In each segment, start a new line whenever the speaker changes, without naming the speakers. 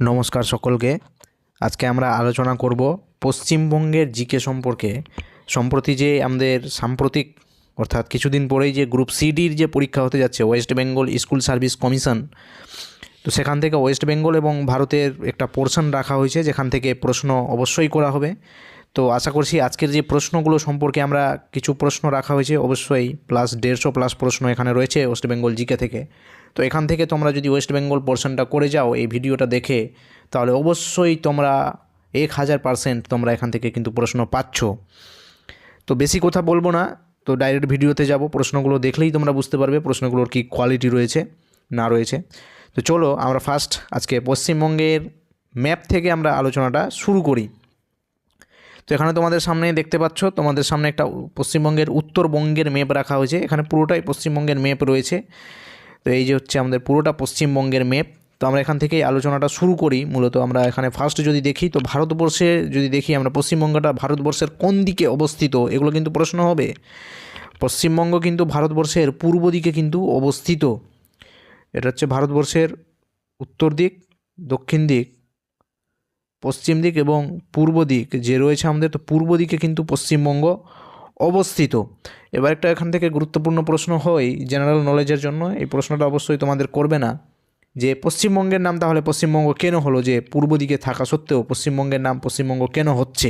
নমস্কার সকলকে। আজকে আমরা আলোচনা করব পশ্চিমবঙ্গের জিকে সম্পর্কে। সম্প্রতি যে আমাদের সাম্প্রতিক অর্থাৎ কিছুদিন পরেই যে গ্রুপ সিডির যে পরীক্ষা হতে যাচ্ছে West Bengal school service commission, তো সেখান থেকে ওয়েস্ট বেঙ্গল এবং ভারতের একটা পোর্শন রাখা হয়েছে যেখান থেকে প্রশ্ন অবশ্যই করা হবে। তো আশা করছি আজকের যে প্রশ্নগুলো সম্পর্কে আমরা কিছু প্রশ্ন রাখা হয়েছে অবশ্যই প্লাস 150+ প্রশ্ন এখানে রয়েছে ওয়েস্ট বেঙ্গল জিকে থেকে। তো এখান থেকে তোমরা যদি ওয়েস্ট বেঙ্গল পোর্শনটা করে যাও এই ভিডিওটা দেখে, তাহলে অবশ্যই তোমরা 1000% তোমরা এখান থেকে কিন্তু প্রশ্ন পাচ্ছ। তো বেশি কথা বলবো না, তো ডাইরেক্ট ভিডিওতে যাব। প্রশ্নগুলো দেখলেই তোমরা বুঝতে পারবে প্রশ্নগুলোর কী কোয়ালিটি রয়েছে না রয়েছে। তো চলো আমরা ফার্স্ট আজকে পশ্চিমবঙ্গের ম্যাপ থেকে আমরা আলোচনাটা শুরু করি। তো এখানে তোমাদের সামনে দেখতে পাচ্ছ, তোমাদের সামনে একটা পশ্চিমবঙ্গের উত্তরবঙ্গের ম্যাপ রাখা হয়েছে। এখানে পুরোটাই পশ্চিমবঙ্গের ম্যাপ রয়েছে। তো এই যে হচ্ছে আমাদের পুরোটা পশ্চিমবঙ্গের ম্যাপ। তো আমরা এখান থেকেই আলোচনাটা শুরু করি। মূলত আমরা এখানে ফার্স্ট যদি দেখি, তো ভারতবর্ষে যদি দেখি আমরা পশ্চিমবঙ্গটা ভারতবর্ষের কোন দিকে অবস্থিত, এগুলো কিন্তু প্রশ্ন হবে। পশ্চিমবঙ্গ কিন্তু ভারতবর্ষের পূর্ব দিকে কিন্তু অবস্থিত। এটা হচ্ছে ভারতবর্ষের উত্তর দিক, দক্ষিণ দিক, পশ্চিম দিক এবং পূর্ব দিক যে রয়েছে আমাদের। তো পূর্ব দিকে কিন্তু পশ্চিমবঙ্গ অবস্থিত। এবার একটা এখান থেকে গুরুত্বপূর্ণ প্রশ্ন হয় জেনারেল নলেজের জন্য, এই প্রশ্নটা অবশ্যই তোমাদের করবে না, যে পশ্চিমবঙ্গের নাম তাহলে পশ্চিমবঙ্গ কেন হলো, যে পূর্ব দিকে থাকা সত্ত্বেও পশ্চিমবঙ্গের নাম পশ্চিমবঙ্গ কেন হচ্ছে।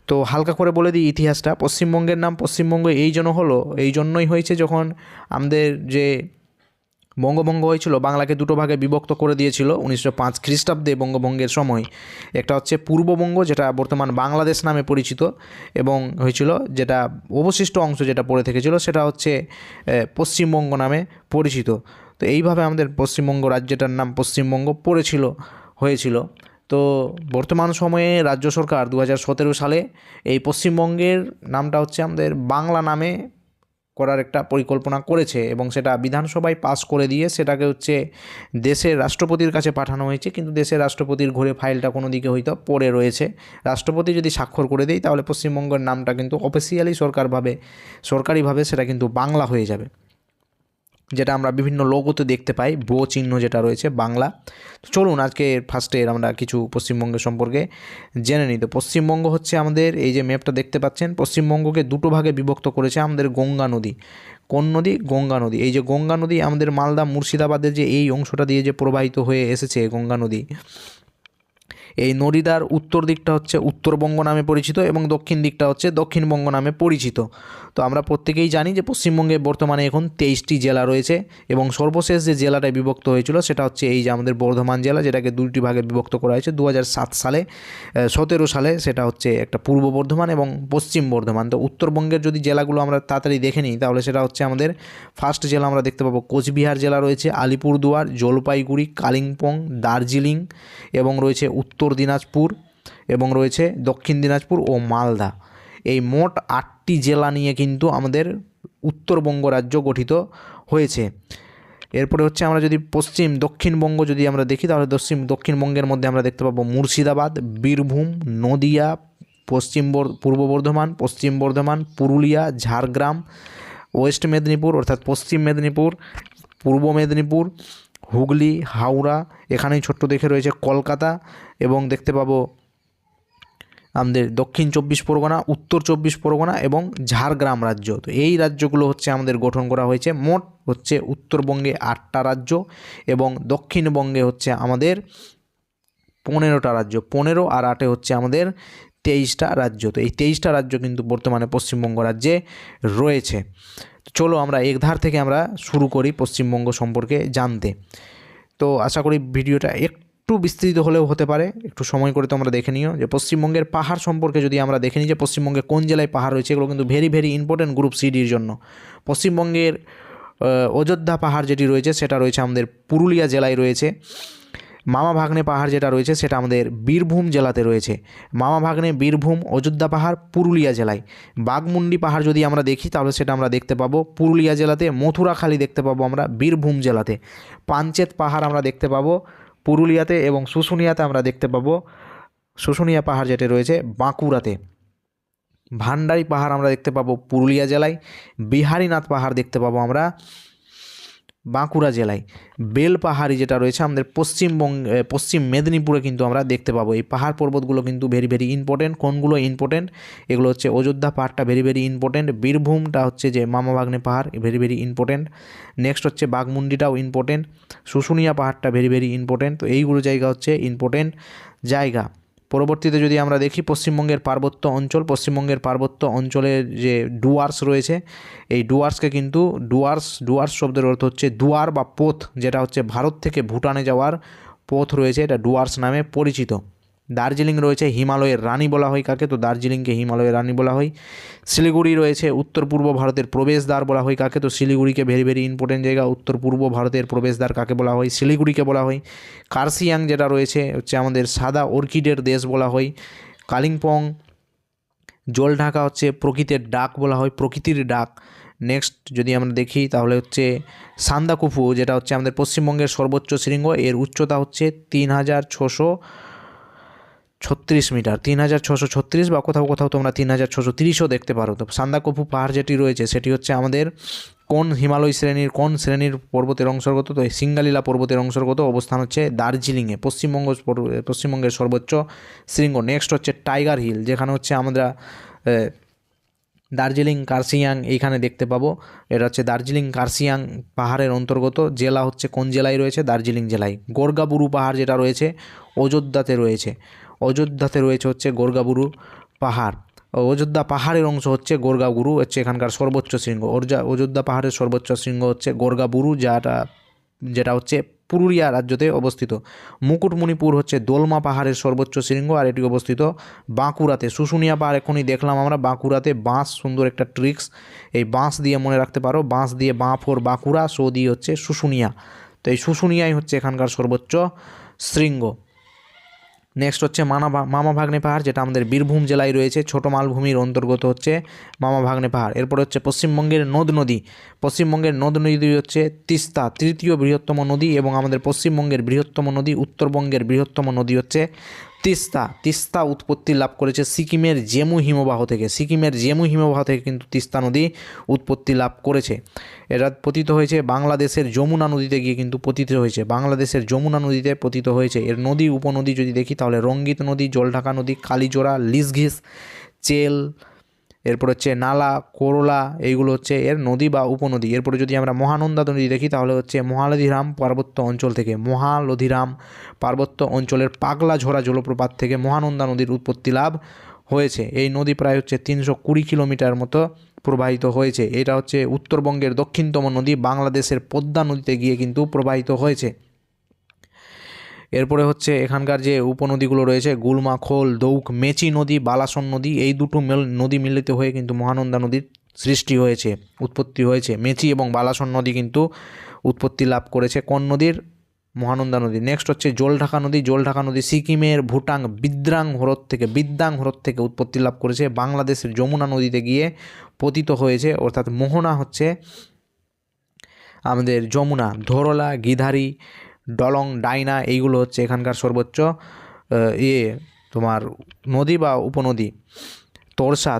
তো হালকা করে বলে দিই ইতিহাসটা। পশ্চিমবঙ্গের নাম পশ্চিমবঙ্গ এই জন্য হলো, এই জন্যই হয়েছে যখন আমাদের যে বঙ্গভঙ্গ হয়েছিল, বাংলাকে দুটো ভাগে বিভক্ত করে দিয়েছিল 1905 খ্রিস্টাব্দে বঙ্গভঙ্গের সময়। একটা হচ্ছে পূর্ববঙ্গ, যেটা বর্তমান বাংলাদেশ নামে পরিচিত, এবং হয়েছিল যেটা অবশিষ্ট অংশ যেটা পড়ে থেকেছিল সেটা হচ্ছে পশ্চিমবঙ্গ নামে পরিচিত। তো এইভাবে আমাদের পশ্চিমবঙ্গ রাজ্যটার নাম পশ্চিমবঙ্গ হয়েছিল। তো বর্তমান সময়ে রাজ্য সরকার 2017 সালে এই পশ্চিমবঙ্গের নামটা হচ্ছে আমাদের বাংলা নামে করার একটা পরিকল্পনা করেছে, এবং সেটা বিধানসভায় পাস করে দিয়ে সেটাকে হচ্ছে দেশের রাষ্ট্রপতির কাছে পাঠানো হয়েছে। কিন্তু দেশের রাষ্ট্রপতির ঘরে ফাইলটা কোনো দিকে হয়তো পড়ে রয়েছে। রাষ্ট্রপতি যদি স্বাক্ষর করে দেয় তাহলে পশ্চিমবঙ্গের নামটা কিন্তু অফিসিয়ালি সরকারিভাবে সেটা কিন্তু বাংলা হয়ে যাবে, যেটা আমরা বিভিন্ন লোগোতে দেখতে পাই, বো চিহ্ন যেটা রয়েছে বাংলা। তো চলুন আজকে ফার্স্টের আমরা কিছু পশ্চিমবঙ্গ সম্পর্কে জেনে নিই। তো পশ্চিমবঙ্গ হচ্ছে আমাদের এই যে ম্যাপটা দেখতে পাচ্ছেন, পশ্চিমবঙ্গকে দুটো ভাগে বিভক্ত করেছে আমাদের গঙ্গা নদী। কোন নদী? গঙ্গা নদী। এই যে গঙ্গা নদী আমাদের মালদা মুর্শিদাবাদের যে এই অংশটা দিয়ে যে প্রবাহিত হয়ে এসেছে গঙ্গা নদী, এই নদীটার উত্তর দিকটা হচ্ছে উত্তরবঙ্গ নামে পরিচিত এবং দক্ষিণ দিকটা হচ্ছে দক্ষিণবঙ্গ নামে পরিচিত। তো আমরা প্রত্যেকেই জানি যে পশ্চিমবঙ্গে বর্তমানে এখন 23টি জেলা রয়েছে, এবং সর্বশেষ যে জেলাটায় বিভক্ত হয়েছিল সেটা হচ্ছে এই যে আমাদের বর্ধমান জেলা, যেটাকে দুটি ভাগে বিভক্ত করা হয়েছে 2007 সালে। 17 সালে সেটা হচ্ছে একটা পূর্ব বর্ধমান এবং পশ্চিম বর্ধমান। তো উত্তরবঙ্গের যদি জেলাগুলো আমরা তাড়াতাড়ি দেখে নিই, তাহলে সেটা হচ্ছে আমাদের ফার্স্ট জেলা আমরা দেখতে পাবো কোচবিহার জেলা রয়েছে, আলিপুরদুয়ার, জলপাইগুড়ি, কালিম্পং, দার্জিলিং, এবং রয়েছে উত্তর দিনাজপুর, এবং রয়েছে দক্ষিণ দিনাজপুর ও মালদা। এই মোট 8টি জেলা নিয়ে কিন্তু আমাদের উত্তরবঙ্গ রাজ্য গঠিত হয়েছে। এরপরে হচ্ছে আমরা যদি দক্ষিণবঙ্গ যদি আমরা দেখি, তাহলে দক্ষিণবঙ্গের মধ্যে আমরা দেখতে পাবো মুর্শিদাবাদ, বীরভূম, নদিয়া, পূর্ব বর্ধমান, পশ্চিম বর্ধমান, পুরুলিয়া, ঝাড়গ্রাম, ওয়েস্ট মেদিনীপুর অর্থাৎ পশ্চিম মেদিনীপুর, পূর্ব মেদিনীপুর, হুগলি, হাওড়া, এখানেই ছোট্ট দেখে রয়েছে কলকাতা, এবং দেখতে পাবো আমাদের দক্ষিণ 24 পরগনা, উত্তর 24 পরগনা এবং ঝাড়গ্রাম রাজ্য। তো এই রাজ্যগুলো হচ্ছে আমাদের গঠন করা হয়েছে। মোট হচ্ছে উত্তরবঙ্গে 8টা রাজ্য এবং দক্ষিণবঙ্গে হচ্ছে আমাদের 15টা রাজ্য। 15 আর 8 হচ্ছে আমাদের 23টা রাজ্য। তো এই 23টা রাজ্য কিন্তু বর্তমানে পশ্চিমবঙ্গ রাজ্যে রয়েছে। চলো আমরা একধার থেকে আমরা শুরু করি পশ্চিমবঙ্গ সম্পর্কে জানতে। তো আশা করি ভিডিওটা একটু বিস্তৃত হলেও হতে পারে, একটু সময় করে তোমরা দেখে নিও। যে পশ্চিমবঙ্গের পাহাড় সম্পর্কে যদি আমরা দেখে নিই, যে পশ্চিমবঙ্গে কোন জেলায় পাহাড় রয়েছে, এগুলো কিন্তু ভেরি ইম্পর্টেন্ট গ্রুপ সিডির জন্য। পশ্চিমবঙ্গের অযোধ্যা পাহাড় যেটি রয়েছে সেটা রয়েছে আমাদের পুরুলিয়া জেলায় রয়েছে। মামা ভাগ্নে পাহাড় যেটা রয়েছে সেটা আমাদের বীরভূম জেলাতে রয়েছে। মামা ভাগ্নে, বীরভূম, অযোধ্যা পাহাড় পুরুলিয়া জেলায়। বাঘমুন্ডি পাহাড় যদি আমরা দেখি তাহলে সেটা আমরা দেখতে পাবো পুরুলিয়া জেলাতে। মথুরাখালী দেখতে পাবো আমরা বীরভূম জেলাতে। পাঞ্চেত পাহাড় আমরা দেখতে পাবো পুরুলিয়াতে, এবং শুশুনিয়াতে আমরা দেখতে পাবো শুশুনিয়া পাহাড় যেটা রয়েছে বাঁকুড়াতে। ভান্ডারি পাহাড় আমরা দেখতে পাবো পুরুলিয়া জেলায়। বিহারীনাথ পাহাড় দেখতে পাবো আমরা বাঁকুড়া জেলায়। বেলপাহাড়ি যেটা রয়েছে আমাদের পশ্চিম মেদিনীপুরে কিন্তু আমরা দেখতে পাবো। এই পাহাড় পর্বতগুলো কিন্তু ভেরি ভেরি ইম্পর্টেন্ট। কোনগুলো ইম্পর্টেন্ট? এগুলো হচ্ছে অযোধ্যা পাহাড়টা ভেরি ভেরি ইম্পর্টেন্ট, বীরভূমটা হচ্ছে যে মামাভাগ্নে পাহাড় ভেরি ভেরি ইম্পর্টেন্ট, নেক্সট হচ্ছে বাঘমুন্ডিটাও ইম্পর্টেন্ট, শুশুনিয়া পাহাড়টা ভেরি ভেরি ইম্পর্টেন্ট। তো এইগুলো জায়গা হচ্ছে ইম্পর্টেন্ট জায়গা। পরবর্তীতে যদি আমরা দেখি পশ্চিমবঙ্গের পার্বত্য অঞ্চলের যে ডুয়ার্স রয়েছে, এই ডুয়ার্সকে কিন্তু ডুয়ার্স শব্দের অর্থ হচ্ছে দুয়ার বা পথ, যেটা হচ্ছে ভারত থেকে ভুটানে যাওয়ার পথ রয়েছে, এটা ডুয়ার্স নামে পরিচিত। দার্জিলিং রয়েছে হিমালয়ের রানী বলা হয় কাকে? তো দার্জিলিংকে হিমালয়ের রানী বলা হয়। শিলিগুড়ি রয়েছে উত্তর পূর্ব ভারতের প্রবেশদ্বার বলা হয় কাকে? তো শিলিগুড়িকে ভেরি ভেরি ইম্পর্টেন্ট জায়গা। উত্তর পূর্ব ভারতের প্রবেশদ্বার কাকে বলা হয়? শিলিগুড়িকে বলা হয়। কার্শিয়াং যেটা রয়েছে হচ্ছে আমাদের সাদা অর্কিডের দেশ বলা হয়। কালিম্পং জলঢাকা হচ্ছে প্রকৃতির ডাক বলা হয়, প্রকৃতির ডাক। নেক্সট যদি আমরা দেখি তাহলে হচ্ছে সান্দাকুফু, যেটা হচ্ছে আমাদের পশ্চিমবঙ্গের সর্বোচ্চ শৃঙ্গ, এর উচ্চতা হচ্ছে 3636 মিটার, 3636 বা কোথাও কোথাও তোমরা 3630ও দেখতে পারো। তো সান্দাকফু পাহাড় যেটি রয়েছে সেটি হচ্ছে আমাদের কোন হিমালয় শ্রেণীর শ্রেণীর পর্বতের অন্তর্গত? তো সিঙ্গালীলা পর্বতের অন্তর্গত, অবস্থান হচ্ছে দার্জিলিংয়ে, পশ্চিমবঙ্গের সর্বোচ্চ শৃঙ্গ। নেক্সট হচ্ছে টাইগার হিল, যেখানে হচ্ছে আমরা দার্জিলিং কার্শিয়াং এইখানে দেখতে পাবো। এটা হচ্ছে দার্জিলিং কার্শিয়াং পাহাড়ের অন্তর্গত। জেলা হচ্ছে কোন জেলায় রয়েছে? দার্জিলিং জেলায়। গোর্গাবুরু পাহাড় যেটা রয়েছে অযোধ্যাতে রয়েছে হচ্ছে গোর্গাবুরু পাহাড়। অযোধ্যা পাহাড়ের অংশ হচ্ছে গোর্গাবুরু, হচ্ছে এখানকার সর্বোচ্চ শৃঙ্গ। অযোধ্যা পাহাড়ের সর্বোচ্চ শৃঙ্গ হচ্ছে গোর্গাবুরু, যেটা হচ্ছে পুরুলিয়া রাজ্যতে অবস্থিত। মুকুটমণিপুর হচ্ছে দোলমা পাহাড়ের সর্বোচ্চ শৃঙ্গ, আর এটি অবস্থিত বাঁকুড়াতে। শুশুনিয়া পাহাড় এখনই দেখলাম আমরা বাঁকুড়াতে। বাঁশ, সুন্দর একটা ট্রিক্স, এই বাঁশ দিয়ে মনে রাখতে পারো। বাঁশ দিয়ে বাঁ ফোর বাঁকুড়া, সো দিয়ে হচ্ছে শুশুনিয়া। তো এই শুশুনিয়াই হচ্ছে এখানকার সর্বোচ্চ শৃঙ্গ। নেক্সট হচ্ছে মামাভাগ্নে পাহাড়, যেটা আমাদের বীরভূম জেলায় রয়েছে। ছোট মালভূমির অন্তর্গত হচ্ছে মামাভাগ্নে পাহাড়। এরপর হচ্ছে পশ্চিমবঙ্গের নদ নদী হচ্ছে তিস্তা, তৃতীয় বৃহত্তম নদী, এবং আমাদের পশ্চিমবঙ্গের বৃহত্তম নদী, উত্তরবঙ্গের বৃহত্তম নদী হচ্ছে তিস্তা উৎপত্তি লাভ করেছে সিকিমের জেমু হিমবাহ থেকে। কিন্তু তিস্তা নদী উৎপত্তি লাভ করেছে। এরা পতিত হয়েছে বাংলাদেশের যমুনা নদীতে গিয়ে কিন্তু পতিত হয়েছে। এর নদী উপনদী যদি দেখি তাহলে রঙ্গিত নদী, জলঢাকা নদী, কালীজোড়া, লিসঘিস, চেল, এরপর হচ্ছে নালা, করলা, এইগুলো হচ্ছে এর নদী বা উপনদী। এরপরে যদি আমরা মহানন্দা নদী দেখি তাহলে হচ্ছে মহালধিরাম পার্বত্য অঞ্চলের পাগলা ঝরা জলপ্রপাত থেকে মহানন্দা নদীর উৎপত্তি লাভ হয়েছে। এই নদী প্রায় হচ্ছে 320 কিলোমিটার মতো প্রবাহিত হয়েছে। এটা হচ্ছে উত্তরবঙ্গের দক্ষিণতম নদী, বাংলাদেশের পদ্মা নদীতে গিয়ে কিন্তু প্রবাহিত হয়েছে। এরপরে হচ্ছে এখানকার যে উপনদীগুলো রয়েছে গুলমা, খোল, দৌক, মেচি নদী, বালাসন নদী, এই দুটো নদী মিলিত হয়ে কিন্তু মহানন্দা নদীর উৎপত্তি হয়েছে। মেচি এবং বালাসন নদী কিন্তু উৎপত্তি লাভ করেছে কোন নদীর? মহানন্দা নদী। নেক্সট হচ্ছে জলঢাকা নদী সিকিমের বিদ্রাং হ্রদ থেকে উৎপত্তি লাভ করেছে, বাংলাদেশের যমুনা নদীতে গিয়ে পতিত হয়েছে, অর্থাৎ মোহনা হচ্ছে আমাদের যমুনা। ধরলা, গিধারি, ডলং, ডাইনা, এইগুলো হচ্ছে এখানকার সর্বোচ্চ তোমার নদী বা উপনদী।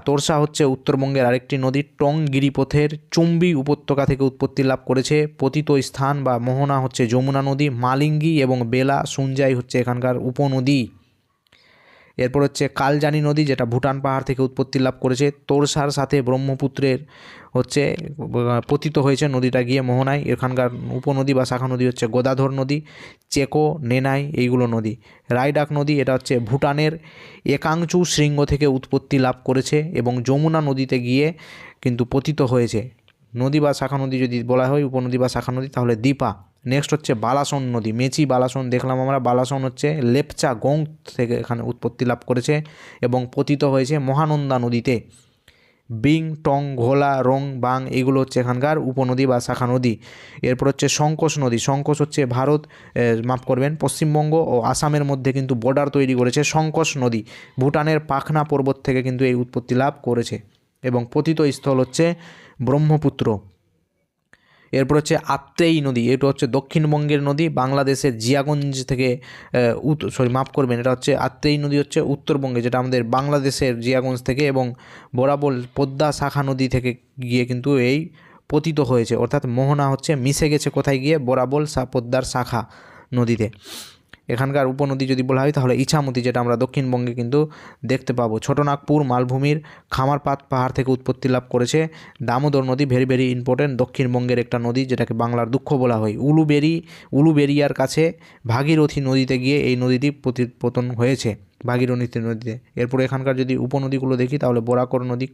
তোরসা হচ্ছে উত্তরবঙ্গের আরেকটি নদী, টং গিরিপথের চুম্বি উপত্যকা থেকে উৎপত্তি লাভ করেছে। পতিত স্থান বা মোহনা হচ্ছে যমুনা নদী। মালিঙ্গি এবং বেলা সুঞ্জাই হচ্ছে এখানকার উপনদী। এরপর হচ্ছে কালজানি নদী, যেটা ভুটান পাহাড় থেকে উৎপত্তি লাভ করেছে। তোরসার সাথে ব্রহ্মপুত্রের হচ্ছে পতিত হয়েছে নদীটা গিয়ে মোহনায়। এখানকার উপনদী বা শাখা নদী হচ্ছে গোদাধর নদী, চেকো, নেনাই, এইগুলো নদী। রায়ডাক নদী, এটা হচ্ছে ভুটানের একাংচু শৃঙ্গ থেকে উৎপত্তি লাভ করেছে এবং যমুনা নদীতে গিয়ে কিন্তু পতিত হয়েছে। নদী বা শাখা নদী যদি বলা হয়, উপনদী বা শাখা নদী, তাহলে দীপা। নেক্সট হচ্ছে বালাসন নদী, মেচি বালাসন দেখলাম আমরা। বালাসন হচ্ছে লেপচা গোং থেকে এখানে উৎপত্তি লাভ করেছে এবং পতিত হয়েছে মহানন্দা নদীতে। বিং, টং, ঘোলা, রং, বাং, এগুলো হচ্ছে এখানকার উপনদী বা শাখা নদী। এরপর হচ্ছে সংকোচ নদী। সংকোচ হচ্ছে পশ্চিমবঙ্গ ও আসামের মধ্যে কিন্তু বর্ডার তৈরি করেছে সংকোচ নদী। ভুটানের পাখনা পর্বত থেকে কিন্তু এই উৎপত্তি লাভ করেছে এবং পতিত স্থল হচ্ছে ব্রহ্মপুত্র। এরপর হচ্ছে আত্রেয়ী নদী, এটা হচ্ছে দক্ষিণবঙ্গের নদী, বাংলাদেশের জিয়াগঞ্জ থেকে এটা হচ্ছে আত্রেয়ী নদী হচ্ছে উত্তরবঙ্গে, যেটা আমাদের বাংলাদেশের জিয়াগঞ্জ থেকে এবং বরাবর পদ্মা শাখা নদী থেকে গিয়ে কিন্তু এই পতিত হয়েছে, অর্থাৎ মোহনা হচ্ছে মিশে গেছে কোথায় গিয়ে, বরাবল পদ্মার শাখা নদীতে। এখানকার উপনদী যদি বলা হয় তাহলে ইছামতি, যেটা আমরা দক্ষিণবঙ্গে কিন্তু দেখতে পাবো। ছোটনাগপুর মালভূমির খামারপাত পাহাড় থেকে উৎপত্তি লাভ করেছে। দামোদর নদী ভেরি ভেরি ইম্পর্টেন্ট, দক্ষিণবঙ্গের একটা নদী যেটাকে বাংলার দুঃখ বলা হয়। উলুবেরিয়ার কাছে ভাগীরথী নদীতে গিয়ে এই নদীটি পতন হয়েছে, ভাগীরথী নদীতে। এরপর এখানকার যদি উপনদীগুলো দেখি তাহলে বরাকর নদী,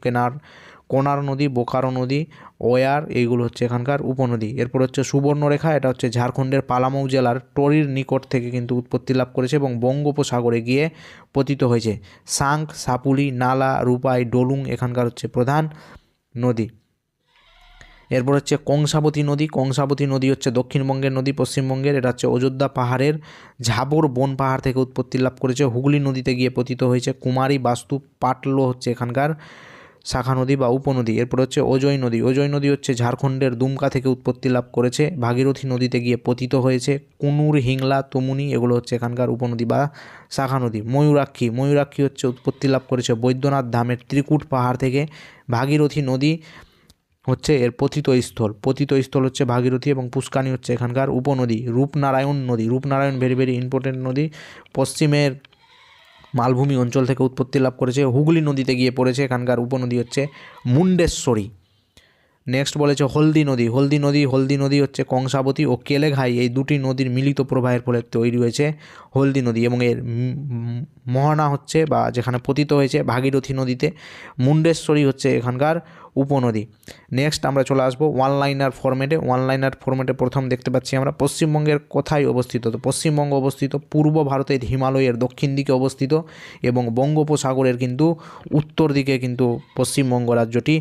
কোনার নদী, বোকারো নদী, ওয়ার, এইগুলো হচ্ছে এখানকার উপনদী। এরপর হচ্ছে সুবর্ণরেখা, এটা হচ্ছে ঝাড়খণ্ডের পালামৌ জেলার টরির নিকট থেকে কিন্তু উৎপত্তি লাভ করেছে এবং বঙ্গোপসাগরে গিয়ে পতিত হয়েছে। সাঙ্ক, সাপুলি, নালা, রূপাই, ডলুং এখানকার হচ্ছে প্রধান নদী। এরপর হচ্ছে কংসাবতী নদী। কংসাবতী নদী হচ্ছে দক্ষিণবঙ্গের নদী, পশ্চিমবঙ্গের। এটা হচ্ছে অযোধ্যা পাহাড়ের ঝাবর বন পাহাড় থেকে উৎপত্তি লাভ করেছে, হুগলি নদীতে গিয়ে পতিত হয়েছে। কুমারী, বাস্তু, পাটলো হচ্ছে এখানকার শাখা নদী বা উপনদী। এরপর হচ্ছে অজয় নদী। অজয় নদী হচ্ছে ঝাড়খণ্ডের দুমকা থেকে উৎপত্তি লাভ করেছে, ভাগীরথী নদীতে গিয়ে পতিত হয়েছে। কুনুর, হিংলা, তমুনি এগুলো হচ্ছে এখানকার উপনদী বা শাখা নদী। ময়ূরাক্ষী। ময়ূরাক্ষী হচ্ছে উৎপত্তি লাভ করেছে বৈদ্যনাথ ধামের ত্রিকুট পাহাড় থেকে। ভাগীরথী নদী হচ্ছে এর পতিতস্থল হচ্ছে ভাগীরথী, এবং পুষ্কানি হচ্ছে এখানকার উপনদী। রূপনারায়ণ নদী। রূপনারায়ণ ভেরি ভেরি ইম্পর্টেন্ট নদী, পশ্চিমের মালভূমি অঞ্চল থেকে উৎপত্তি লাভ করেছে, হুগলি নদীতে গিয়ে পড়েছে। এখানকার উপনদী হচ্ছে মুন্ডেশ্বরী। নেক্সট বলেছে হলদি নদী। হলদি নদী হচ্ছে কংসাবতী ও কেলেঘাই এই দুটি নদীর মিলিত প্রবাহের ফলে তৈরি হয়েছে হলদি নদী, এবং এর মোহনা হচ্ছে বা যেখানে পতিত হয়েছে ভাগীরথী নদীতে। মুন্ডেশ্বরী হচ্ছে এখানকার উপনদী। নেক্সট আমরা চলে আসবো ওয়ান লাইনার ফরম্যাটে। প্রথম দেখতে পাচ্ছি আমরা পশ্চিমবঙ্গের কোথায় অবস্থিত। তো পশ্চিমবঙ্গ অবস্থিত পূর্ব ভারতের হিমালয়ের দক্ষিণ দিকে অবস্থিত এবং বঙ্গোপসাগরের কিন্তু উত্তর দিকে কিন্তু পশ্চিমবঙ্গ রাজ্যটি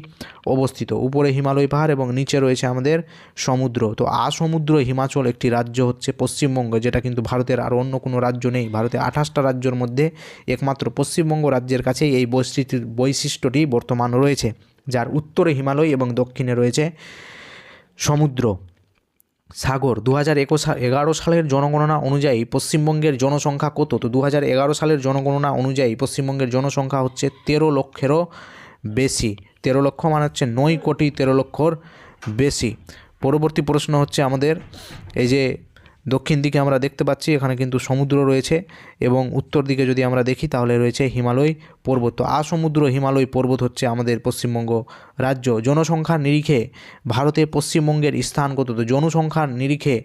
অবস্থিত। উপরে হিমালয় পাহাড় এবং নিচে রয়েছে আমাদের সমুদ্র। তো আসমুদ্র হিমাচল একটি রাজ্য হচ্ছে পশ্চিমবঙ্গ, যেটা কিন্তু ভারতের আর অন্য কোনো রাজ্য নেই। ভারতে 28টা রাজ্যের মধ্যে একমাত্র পশ্চিমবঙ্গ রাজ্যের কাছেই এই বৈশিষ্ট্যটি বর্তমান রয়েছে, যার উত্তরে হিমালয় এবং দক্ষিণে রয়েছে সমুদ্র সাগর। 2011 সালের জনগণনা অনুযায়ী পশ্চিমবঙ্গের জনসংখ্যা কত? তো 2011 সালের জনগণনা অনুযায়ী পশ্চিমবঙ্গের জনসংখ্যা হচ্ছে 13 লক্ষেরও বেশি। 13 লক্ষ মানে হচ্ছে 9 কোটি 13 লক্ষর বেশি। পরবর্তী প্রশ্ন হচ্ছে আমাদের, এই যে দক্ষিণ দিকে আমরা দেখতে পাচ্ছি এখানে কিন্তু সমুদ্র রয়েছে, এবং উত্তর দিকে যদি আমরা দেখি তাহলে রয়েছে হিমালয় পর্বত। তো আসমুদ্র হিমালয় পর্বত হচ্ছে আমাদের পশ্চিমবঙ্গ রাজ্য। জনসংখ্যার নিরিখে ভারতে পশ্চিমবঙ্গের স্থান কত? তো জনসংখ্যার নিরিখে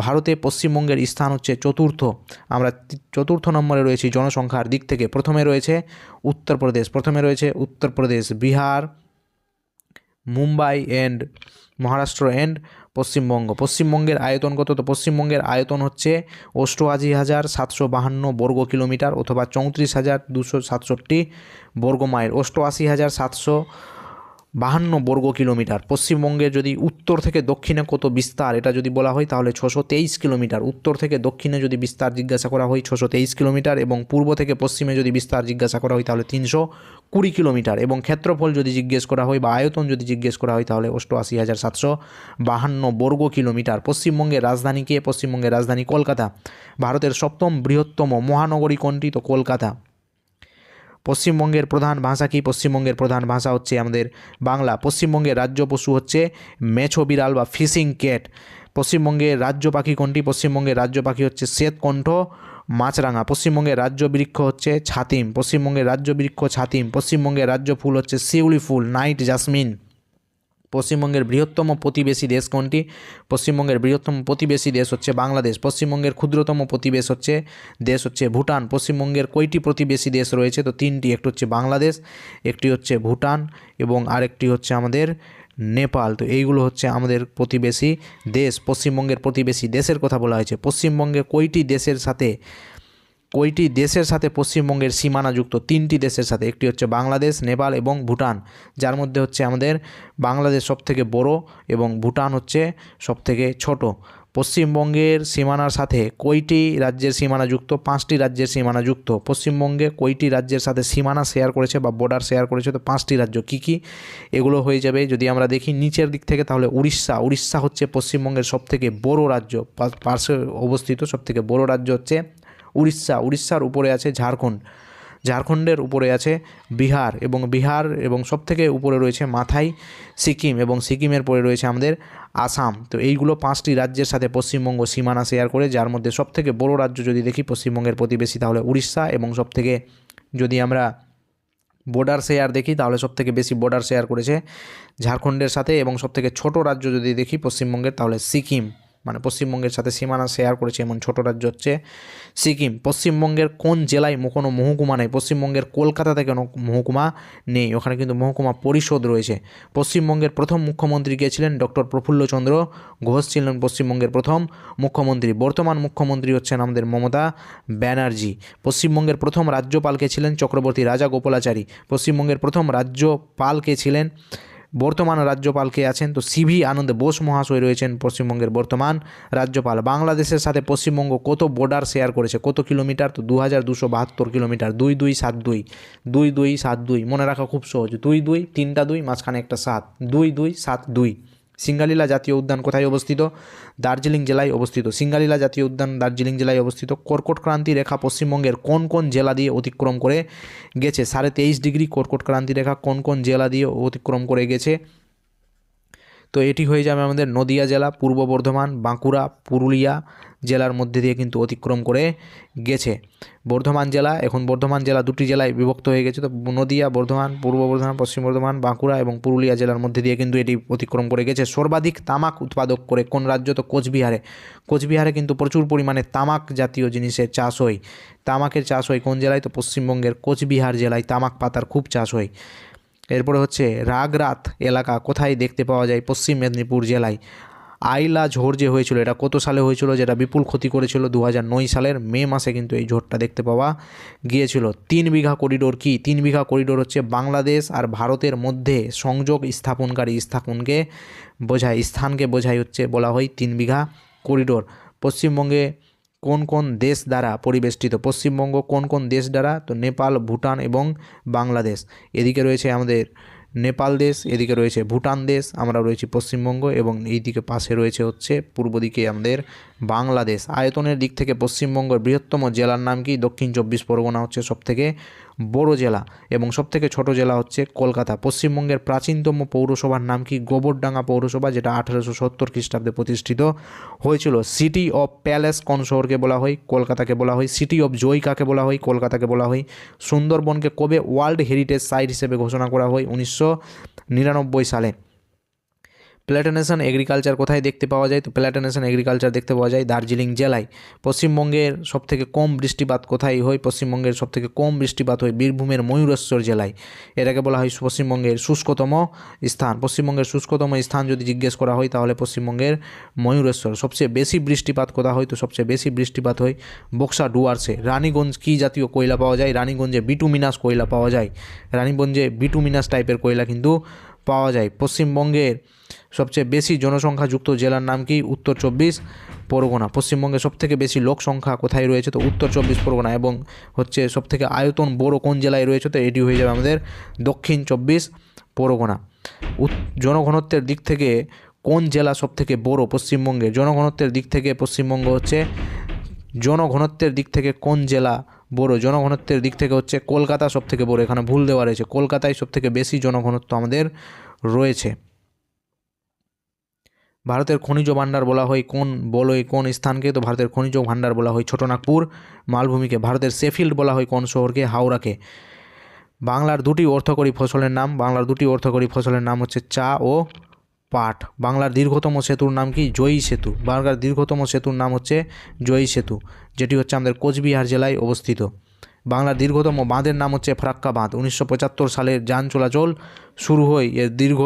ভারতে পশ্চিমবঙ্গের স্থান হচ্ছে চতুর্থ। আমরা চতুর্থ নম্বরে রয়েছি জনসংখ্যার দিক থেকে। প্রথমে রয়েছে উত্তরপ্রদেশ, বিহার, মুম্বাই অ্যান্ড মহারাষ্ট্র অ্যান্ড পশ্চিমবঙ্গ। পশ্চিমবঙ্গের আয়তন কত? তো পশ্চিমবঙ্গের আয়তন হচ্ছে 88,752 বর্গ কিলোমিটার অথবা 34,267 বর্গ মাইল। 88,752 বর্গ কিলোমিটার। পশ্চিমবঙ্গের যদি উত্তর থেকে দক্ষিণে কত বিস্তার এটা যদি বলা হয় তাহলে 623 কিলোমিটার। উত্তর থেকে দক্ষিণে যদি বিস্তার জিজ্ঞাসা করা হয় 623 কিলোমিটার, এবং পূর্ব থেকে পশ্চিমে যদি বিস্তার জিজ্ঞাসা করা হয় তাহলে 320 কিলোমিটার, এবং ক্ষেত্রফল যদি জিজ্ঞেস করা হয় বা আয়তন যদি জিজ্ঞেস করা হয় তাহলে 88,752 বর্গ কিলোমিটার। পশ্চিমবঙ্গের রাজধানী কে? পশ্চিমবঙ্গের রাজধানী কলকাতা। ভারতের 7ম বৃহত্তম মহানগরী কোনটি? তো কলকাতা। পশ্চিমবঙ্গের প্রধান ভাষা কি? পশ্চিমবঙ্গের প্রধান ভাষা হচ্ছে আমাদের বাংলা। পশ্চিমবঙ্গের রাজ্য পশু হচ্ছে মেছো বিড়াল বা ফিশিং ক্যাট। পশ্চিমবঙ্গের রাজ্য পাখি কোনটি? পশ্চিমবঙ্গের রাজ্য পাখি হচ্ছে শ্বেতকণ্ঠ মাছরাঙা। পশ্চিমবঙ্গের রাজ্য বৃক্ষ হচ্ছে ছাতিম। পশ্চিমবঙ্গের রাজ্য বৃক্ষ ছাতিম। পশ্চিমবঙ্গের রাজ্য ফুল হচ্ছে শিউলি ফুল, নাইট জাসমিন। পশ্চিমবঙ্গের বৃহত্তম প্রতিবেশী দেশ কোনটি? পশ্চিমবঙ্গের বৃহত্তম প্রতিবেশী দেশ হচ্ছে বাংলাদেশ। পশ্চিমবঙ্গের ক্ষুদ্রতম প্রতিবেশ হচ্ছে ভুটান। পশ্চিমবঙ্গের কয়টি প্রতিবেশী দেশ রয়েছে? তো 3টি। একটি হচ্ছে বাংলাদেশ, একটি হচ্ছে ভুটান, এবং আরেকটি হচ্ছে আমাদের নেপাল। তো এইগুলো হচ্ছে আমাদের প্রতিবেশী দেশ। পশ্চিমবঙ্গের প্রতিবেশী দেশের কথা বলা হয়েছে। পশ্চিমবঙ্গের কয়টি দেশের সাথে পশ্চিমবঙ্গের সীমানা যুক্ত? 3টি দেশের সাথে। একটি হচ্ছে বাংলাদেশ, নেপাল এবং ভুটান, যার মধ্যে হচ্ছে আমাদের বাংলাদেশ সবথেকে বড় এবং ভুটান হচ্ছে সবথেকে ছোট। পশ্চিমবঙ্গের সীমানার সাথে কয়টি রাজ্যের সীমানা যুক্ত? 5টি রাজ্যের সীমানা যুক্ত। পশ্চিমবঙ্গে কয়টি রাজ্যের সাথে সীমানা শেয়ার করেছে বা বর্ডার শেয়ার করেছে? তো 5টি রাজ্য। কী কী? এগুলো হয়ে যাবে যদি আমরা দেখি নিচের দিক থেকে তাহলে উড়িষ্যা হচ্ছে পশ্চিমবঙ্গের সবথেকে বড় রাজ্য, পার্শ্বে অবস্থিত সবথেকে বড় রাজ্য হচ্ছে উড়িষ্যার উপরে আছে ঝাড়খণ্ড। ঝাড়খণ্ডের উপরে আছে বিহার এবং সবথেকে উপরে রয়েছে মাথায় সিকিম, এবং সিকিমের পরে রয়েছে আমাদের আসাম। তো এইগুলো 5টি রাজ্যের সাথে পশ্চিমবঙ্গ সীমানা শেয়ার করে, যার মধ্যে সবথেকে বড় রাজ্য যদি দেখি পশ্চিমবঙ্গের প্রতিবেশী তাহলে উড়িষ্যা, এবং সবথেকে যদি আমরা বর্ডার শেয়ার দেখি তাহলে সবথেকে বেশি বর্ডার শেয়ার করেছে ঝাড়খণ্ডের সাথে, এবং সবথেকে ছোট রাজ্য যদি দেখি পশ্চিমবঙ্গের তাহলে সিকিম, মানে পশ্চিমবঙ্গের সাথে সীমানা শেয়ার করেছে এমন ছোট রাজ্য হচ্ছে সিকিম। পশ্চিমবঙ্গের কোন জেলায় কোনো মহকুমা নেই? পশ্চিমবঙ্গের কলকাতাতে কেন মহকুমা নেই? ওখানে কিন্তু মহকুমা পরিষদ রয়েছে। পশ্চিমবঙ্গের প্রথম মুখ্যমন্ত্রী কে ছিলেন? ডক্টর প্রফুল্লচন্দ্র ঘোষ ছিলেন পশ্চিমবঙ্গের প্রথম মুখ্যমন্ত্রী। বর্তমান মুখ্যমন্ত্রী হচ্ছেন আমাদের মমতা ব্যানার্জি। পশ্চিমবঙ্গের প্রথম রাজ্যপাল কে ছিলেন? চক্রবর্তী রাজা গোপালাচারী। পশ্চিমবঙ্গের প্রথম রাজ্যপাল কে ছিলেন? বর্তমান রাজ্যপাল কে আছেন? তো সিভি আনন্দ বোস মহাশয় রয়েছেন পশ্চিমবঙ্গের বর্তমান রাজ্যপাল। বাংলাদেশের সাথে পশ্চিমবঙ্গ কত বর্ডার শেয়ার করেছে, কত কিলোমিটার? তো 2272 কিলোমিটার। 2272, 2272 মনে রাখা খুব সহজ। 22, 3টা 2, মাঝখানে একটা 7, 2272। সিঙ্গালীলা জাতীয় উদ্যান কোথায় অবস্থিত? দার্জিলিং জেলায় অবস্থিত। সিঙ্গালীলা জাতীয় উদ্যান দার্জিলিং জেলায় অবস্থিত। কর্কট ক্রান্তি রেখা পশ্চিমবঙ্গের কোন কোন জেলা দিয়ে অতিক্রম করে গেছে? 23.5 ডিগ্রি কর্কট ক্রান্তি রেখা কোন কোন জেলা দিয়ে অতিক্রম করে গেছে? তো এটি হয়ে যাবে আমাদের নদিয়া জেলা, পূর্ব বর্ধমান, বাঁকুড়া, পুরুলিয়া জেলার মধ্যে দিয়ে কিন্তু অতিক্রম করে গেছে। বর্ধমান জেলা, এখন বর্ধমান জেলা 2টি জেলায় বিভক্ত হয়ে গেছে। তো নদিয়া, বর্ধমান, পূর্ব বর্ধমান, পশ্চিম বর্ধমান, বাঁকুড়া এবং পুরুলিয়া জেলার মধ্যে দিয়ে কিন্তু এটি অতিক্রম করে গেছে। সর্বাধিক তামাক উৎপাদক করে কোন রাজ্য? তো কোচবিহারে। কোচবিহারে কিন্তু প্রচুর পরিমাণে তামাক জাতীয় জিনিসের চাষ হয়। তামাকের চাষ হয় কোন জেলায়? তো পশ্চিমবঙ্গের কোচবিহার জেলায় তামাক পাতার খুব চাষ হয়। এরপরে হচ্ছে রাগরাত এলাকা কোথায় দেখতে পাওয়া যায়? পশ্চিম মেদিনীপুর জেলায়। আইলা ঝড় যে হয়েছিল এটা কত সালে হয়েছিল, যেটা বিপুল ক্ষতি করেছিল? 2009 সালের মে মাসে কিন্তু এই ঝড়টা দেখতে পাওয়া গিয়েছিল। 3 বিঘা করিডোর কি? 3 বিঘা করিডোর হচ্ছে বাংলাদেশ আর ভারতের মধ্যে সংযোগ স্থাপনকারী স্থাপনকে বোঝায়, স্থানকে বোঝায়, হচ্ছে বলা হয় 3 বিঘা করিডোর। পশ্চিমবঙ্গে কোন কোন দেশ দ্বারা পরিবেষ্টিত? পশ্চিমবঙ্গ কোন কোন দেশ দ্বারা? তো নেপাল, ভুটান এবং বাংলাদেশ। এদিকে রয়েছে আমাদের নেপাল দেশ, এদিকে রয়েছে ভুটান দেশ, আমরা রয়েছি পশ্চিমবঙ্গ, এবং এই দিকে পাশে রয়েছে হচ্ছে পূর্ব দিকে আমাদের বাংলাদেশ। আয়তনের দিক থেকে পশ্চিমবঙ্গের বৃহত্তম জেলার নাম কি? দক্ষিণ 24 পরগনা হচ্ছে সবথেকে বড় জেলা, এবং সবথেকে ছোট জেলা হচ্ছে কলকাতা। পশ্চিমবঙ্গের প্রাচীনতম পৌরসভার নাম কি? গোবরডাঙ্গা পৌরসভা, যেটা 1870 খ্রিস্টাব্দে প্রতিষ্ঠিত হয়েছিল। সিটি অফ প্যালেস কোন শহরকে বলা হয়? কলকাতাকে বলা হয়। সিটি অফ জয় কাকে বলা হয়? কলকাতাকে বলা হয়। সুন্দরবনকে কবে ওয়ার্ল্ড হেরিটেজ সাইট হিসেবে ঘোষণা করা হয়? 1999 সালে। প্ল্যান্টেশন এগ্রিকালচার কোথায় দেখতে পাওয়া যায়? তো প্ল্যান্টেশন এগ্রিকালচার দেখতে পাওয়া যায় দার্জিলিং জেলায়। পশ্চিমবঙ্গের সবথেকে কম বৃষ্টিপাত কোথায় হয়? পশ্চিমবঙ্গের সবথেকে কম বৃষ্টিপাত হয় বীরভূমের ময়ূরেশ্বর জেলায়। এটাকে বলা হয় পশ্চিমবঙ্গের শুষ্কতম স্থান। পশ্চিমবঙ্গের শুষ্কতম স্থান যদি জিজ্ঞেস করা হয় তাহলে পশ্চিমবঙ্গের ময়ূরেশ্বর। সবচেয়ে বেশি বৃষ্টিপাত কোথায় হয়? তো সবচেয়ে বেশি বৃষ্টিপাত হয় বক্সা ডুয়ার্সে। রানীগঞ্জ কী জাতীয় কয়লা পাওয়া যায়? রানীগঞ্জে বিটুমিনাস কয়লা পাওয়া যায়। রানীগঞ্জে বিটুমিনাস টাইপের কয়লা কিন্তু পাওয়া যায়। পশ্চিমবঙ্গের সবচেয়ে বেশি জনসংখ্যাযুক্ত জেলার নাম কি? উত্তর 24 পরগনা। পশ্চিমবঙ্গে সবথেকে বেশি লোক সংখ্যা কোথায় রয়েছে? তো উত্তর 24 পরগনা। এবং হচ্ছে সবথেকে আয়তন বড় কোন জেলায় রয়েছে? তো এটি হয়ে যাবে আমাদের দক্ষিণ 24 পরগনা। জনঘনত্বের দিক থেকে কোন জেলা সবথেকে বড় পশ্চিমবঙ্গে? জনঘনত্বের দিক থেকে পশ্চিমবঙ্গ হচ্ছে, জনঘনত্বের দিক থেকে কোন জেলা বড়? জনঘনত্বের দিক থেকে হচ্ছে কলকাতা সবথেকে বড়। এখানে ভুল দেওয়া রয়েছে, কলকাতায় সবথেকে বেশি জনঘনত্ব আমাদের রয়েছে। ভারতের খনিজ ভাণ্ডার বলা হয় কোন স্থানকে? তো ভারতের খনিজ ভাণ্ডার বলা হয় ছোটনাগপুর মালভূমিকে। ভারতের শেফিল্ড বলা হয় কোন শহরকে? হাওড়াকে। বাংলার 2টি অর্থকরী ফসলের নাম। বাংলার 2টি অর্থকরী ফসলের নাম হচ্ছে চা ও পাট। বাংলার দীর্ঘতম সেতুর নাম কি? জয়ী সেতু। বাংলার দীর্ঘতম সেতুর নাম হচ্ছে জয়ী সেতু, যেটি হচ্ছে আমাদের কোচবিহার জেলায় অবস্থিত। বাংলার দীর্ঘতম বাঁধের নাম হচ্ছে ফারাক্কা বাঁধ। 1975 সালের যান চলাচল শুরু হয়। এর দৈর্ঘ্য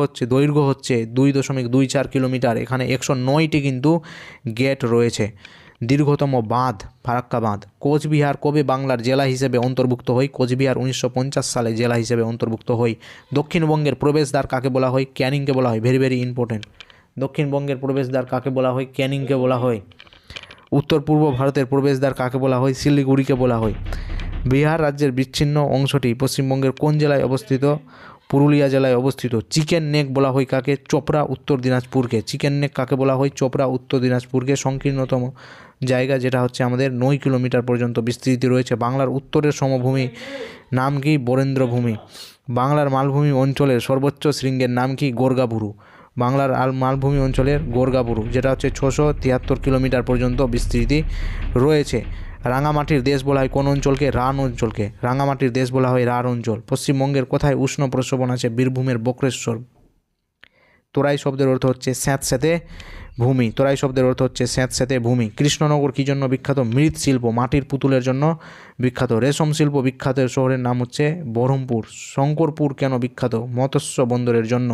হচ্ছে 2.24 কিলোমিটার। এখানে 109টি কিন্তু গেট রয়েছে। দীর্ঘতম বাঁধ ফারাক্কা বাঁধ। কোচবিহার কবে বাংলার জেলা হিসেবে অন্তর্ভুক্ত হয়? কোচবিহার 1950 সালে জেলা হিসেবে অন্তর্ভুক্ত হয়। দক্ষিণবঙ্গের প্রবেশদ্বার কাকে বলা হয়? ক্যানিংকে বলা হয়। Very very important. দক্ষিণবঙ্গের প্রবেশদ্বার কাকে বলা হয়? ক্যানিংকে বলা হয়। উত্তর পূর্ব ভারতের প্রবেশদ্বার কাকে বলা হয়? শিলিগুড়িকে বলা হয়। বিহার রাজ্যের বিচ্ছিন্ন অংশটি পশ্চিমবঙ্গের কোন জেলায় অবস্থিত? পুরুলিয়া জেলায় অবস্থিত। চিকেন নেক বলা হয় কাকে? চোপড়া উত্তর দিনাজপুরকে। চিকেন নেক কাকে বলা হয়? চোপড়া উত্তর দিনাজপুরকে। সংকীর্ণতম জায়গা যেটা হচ্ছে আমাদের 9 কিলোমিটার পর্যন্ত বিস্তৃতি রয়েছে। বাংলার উত্তরের সমভূমি নাম কি? বরেন্দ্রভূমি। বাংলার মালভূমি অঞ্চলের সর্বোচ্চ শৃঙ্গের নাম কি? গোর্গাবুরু। বাংলার মালভূমি অঞ্চলের গোর্গাবুরু, যেটা হচ্ছে 673 কিলোমিটার পর্যন্ত বিস্তৃতি রয়েছে। রাঙামাটির দেশ বলা হয় কোন অঞ্চলকে? রান অঞ্চলকে। রাঙামাটির দেশ বলা হয় রার অঞ্চল। পশ্চিমবঙ্গের কোথায় উষ্ণ প্রস্রবণ আছে? বীরভূমের বক্রেশ্বর। তোরাই শব্দের অর্থ হচ্ছে স্যাঁতস্যাঁতে ভূমি। তোরাই শব্দের অর্থ হচ্ছে স্যাঁতস্যাঁতে ভূমি। কৃষ্ণনগর কী জন্য বিখ্যাত? মৃৎ শিল্প, মাটির পুতুলের জন্য বিখ্যাত। রেশম শিল্প বিখ্যাত শহরের নাম হচ্ছে বহরমপুর। শঙ্করপুর কেন বিখ্যাত? মৎস্য বন্দরের জন্য।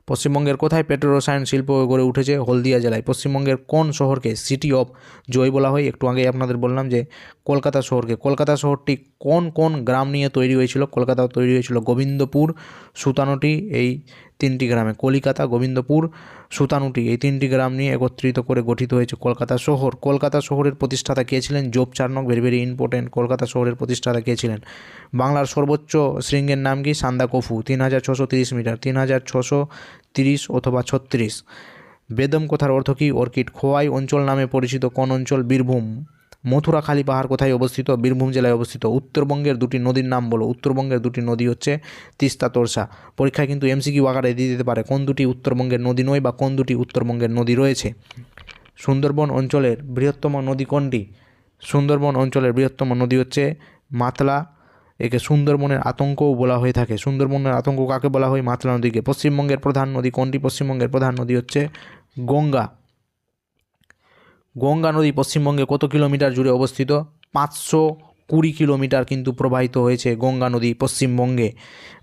পশ্চিমবঙ্গের কোথায় পেট্রোরসায়ন শিল্প গড়ে উঠেছে? হলদিয়া জেলায়। পশ্চিমবঙ্গের কোন শহরকে সিটি অফ জয় বলা হয়? একটু আগে আপনাদের বললাম যে কলকাতা শহরকে। কলকাতা শহরটি কোন কোন গ্রাম নিয়ে তৈরি হয়েছিল? কলকাতা তৈরি হয়েছিল গোবিন্দপুর, সুতানুটি, এই 3টি গ্রামে। কলিকাতা, গোবিন্দপুর, সুতানুটি, এই 3টি গ্রাম নিয়ে একত্রিত করে গঠিত হয়েছে কলকাতা শহর। কলকাতা শহরের প্রতিষ্ঠাতা কে ছিলেন? Job Charnock. Very very important. Kolkata শহরের প্রতিষ্ঠাতা কে ছিলেন? বাংলার সর্বোচ্চ শৃঙ্গের নাম কি? সান্দাকফু। 3630 মিটার। 3630 অথবা 36। বেদম কথার অর্থ কি? অর্কিড। খোয়াই অঞ্চল নামে পরিচিত কোন অঞ্চল? বীরভূম। মথুরাখালী পাহাড় কোথায় অবস্থিত? বীরভূম জেলায় অবস্থিত। উত্তরবঙ্গের 2টি নদীর নাম বলো। উত্তরবঙ্গের 2টি নদী হচ্ছে তিস্তা, তোরসা। পরীক্ষায় কিন্তু এমসিকিউ আকারে দিয়ে দিতে পারে কোন 2টি উত্তরবঙ্গের নদী নয় বা কোন 2টি উত্তরবঙ্গের নদী রয়েছে। সুন্দরবন অঞ্চলের বৃহত্তম নদী কোনটি? সুন্দরবন অঞ্চলের বৃহত্তম নদী হচ্ছে মাতলা। একে সুন্দরবনের আতঙ্কও বলা হয়ে থাকে। সুন্দরবনের আতঙ্ক কাকে বলা হয়? মাতলা নদীকে। পশ্চিমবঙ্গের প্রধান নদী কোনটি? পশ্চিমবঙ্গের প্রধান নদী হচ্ছে গঙ্গা। গঙ্গা নদী পশ্চিমবঙ্গে কত কিলোমিটার জুড়ে অবস্থিত? 520 কিলোমিটার কিন্তু প্রবাহিত হয়েছে গঙ্গা নদী পশ্চিমবঙ্গে।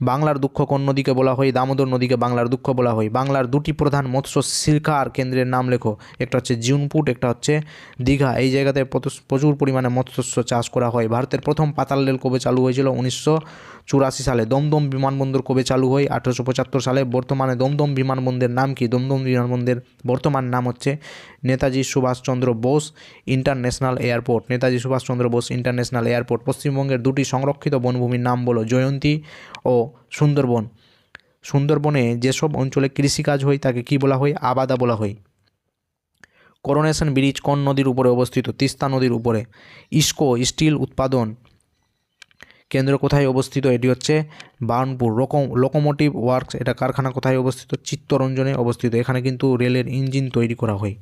বাংলার দুঃখ কোন নদীকে বলা হয়? দামোদর নদীকে বাংলার দুঃখ বলা হয়। বাংলার 2টি প্রধান মৎস্য শিকার কেন্দ্রের নাম লেখো। একটা হচ্ছে জিউনপুট, একটা হচ্ছে দীঘা। এই জায়গাতে প্রচুর পরিমাণে মৎস্য চাষ করা হয়। ভারতের প্রথম পাতাল রেল কবে চালু হয়েছিল? 1984 সালে। দমদম বিমানবন্দর কবে চালু হয়? 1875 সালে। বর্তমানে দমদম বিমানবন্দরের নাম কি? দমদম বিমানবন্দরের বর্তমান নাম হচ্ছে Netaji Subhas Chandra Bose international airport. Netaji Subhas Chandra Bose international airport. পশ্চিমবঙ্গের 2টি সংরক্ষিত বনভূমির নাম বলো। জয়ন্তী ও সুন্দরবন। সুন্দরবনে যেসব অঞ্চলে কৃষিকাজ হয় তাকে কি বলা হয়? আবাদা বলা হয়। করোনেশন ব্রিজ কোন নদীর উপরে অবস্থিত? তিস্তা নদীর উপরে। ইস্কো স্টিল উৎপাদন কেন্দ্র কোথায় অবস্থিত? এটি হচ্ছে বার্নপুর। লোকোমোটিভ ওয়ার্কস, এটা কারখানা কোথায় অবস্থিত? চিত্তরঞ্জনে অবস্থিত। এখানে কিন্তু রেলের ইঞ্জিন তৈরি করা হয়।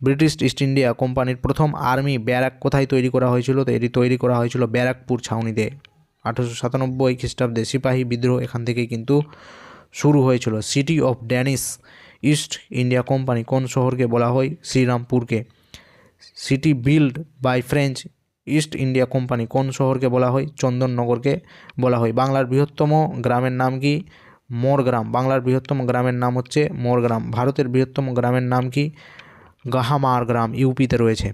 ব্রিটিশ ইস্ট ইন্ডিয়া কোম্পানির প্রথম আর্মি ব্যারাক কোথায় তৈরি করা হয়েছিল? তো এটি তৈরি করা হয়েছিল ব্যারাকপুর ছাউনিতে। 1897 খ্রিস্টাব্দে সিপাহী বিদ্রোহ এখান থেকেই কিন্তু শুরু হয়েছিল। City of Danish East India company কোন শহরকে বলা হয়? শ্রীরামপুরকে। City build by French East India company কোন শহরকে বলা হয়? চন্দননগরকে বলা হয়। বাংলার বৃহত্তম গ্রামের নাম কি? মোরগ্রাম। বাংলার বৃহত্তম গ্রামের নাম হচ্ছে মোরগ্রাম। ভারতের বৃহত্তম গ্রামের নাম কি? গাহামার গ্রাম, ইউপিতে রয়েছে।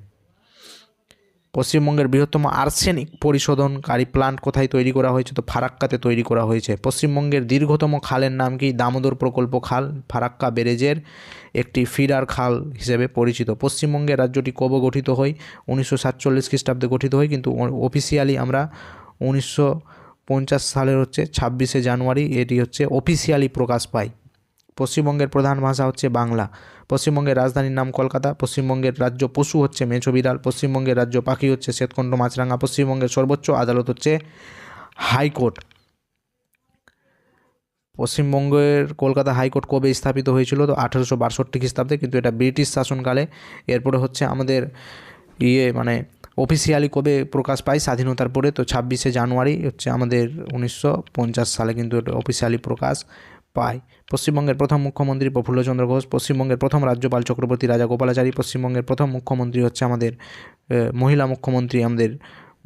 পশ্চিমবঙ্গের বৃহত্তম আর্সেনিক পরিশোধনকারী প্লান্ট কোথায় তৈরি করা হয়েছে? তো ফারাক্কাতে তৈরি করা হয়েছে। পশ্চিমবঙ্গের দীর্ঘতম খালের নাম কি? দামোদর প্রকল্প খাল, ফারাক্কা ব্যারেজের একটি ফিডার খাল হিসেবে পরিচিত। পশ্চিমবঙ্গের রাজ্যটি কবে গঠিত হয়? 1947 খ্রিস্টাব্দে গঠিত হয়, কিন্তু অফিসিয়ালি আমরা 1950 সালের হচ্ছে 26শে জানুয়ারি এটি হচ্ছে অফিসিয়ালি প্রকাশ পায়। পশ্চিমবঙ্গের প্রধান ভাষা হচ্ছে বাংলা। পশ্চিমবঙ্গের রাজধানীর নাম কলকাতা। পশ্চিমবঙ্গের রাজ্য পশু হচ্ছে মেছো বিড়াল। পশ্চিমবঙ্গের রাজ্য পাখি হচ্ছে শ্বেতকণ্ঠ মাছরাঙা। পশ্চিমবঙ্গের সর্বোচ্চ আদালত হচ্ছে হাইকোর্ট। পশ্চিমবঙ্গের কলকাতা হাইকোর্ট কবে স্থাপিত হয়েছিল? তো 1862 খ্রিস্টাব্দে, কিন্তু এটা ব্রিটিশ শাসনকালে। এরপরে হচ্ছে আমাদের অফিসিয়ালি কবে প্রকাশ পায়? স্বাধীনতার পরে। তো 26শে জানুয়ারি হচ্ছে আমাদের 1950 সালে কিন্তু এটা অফিসিয়ালি প্রকাশ পায়। পশ্চিমবঙ্গের প্রথম মুখ্যমন্ত্রী প্রফুল্লচন্দ্র ঘোষ। পশ্চিমবঙ্গের প্রথম রাজ্যপাল চক্রবর্তী রাজা গোপালাচারী। পশ্চিমবঙ্গের প্রথম মুখ্যমন্ত্রী হচ্ছে আমাদের মহিলা মুখ্যমন্ত্রী আমাদের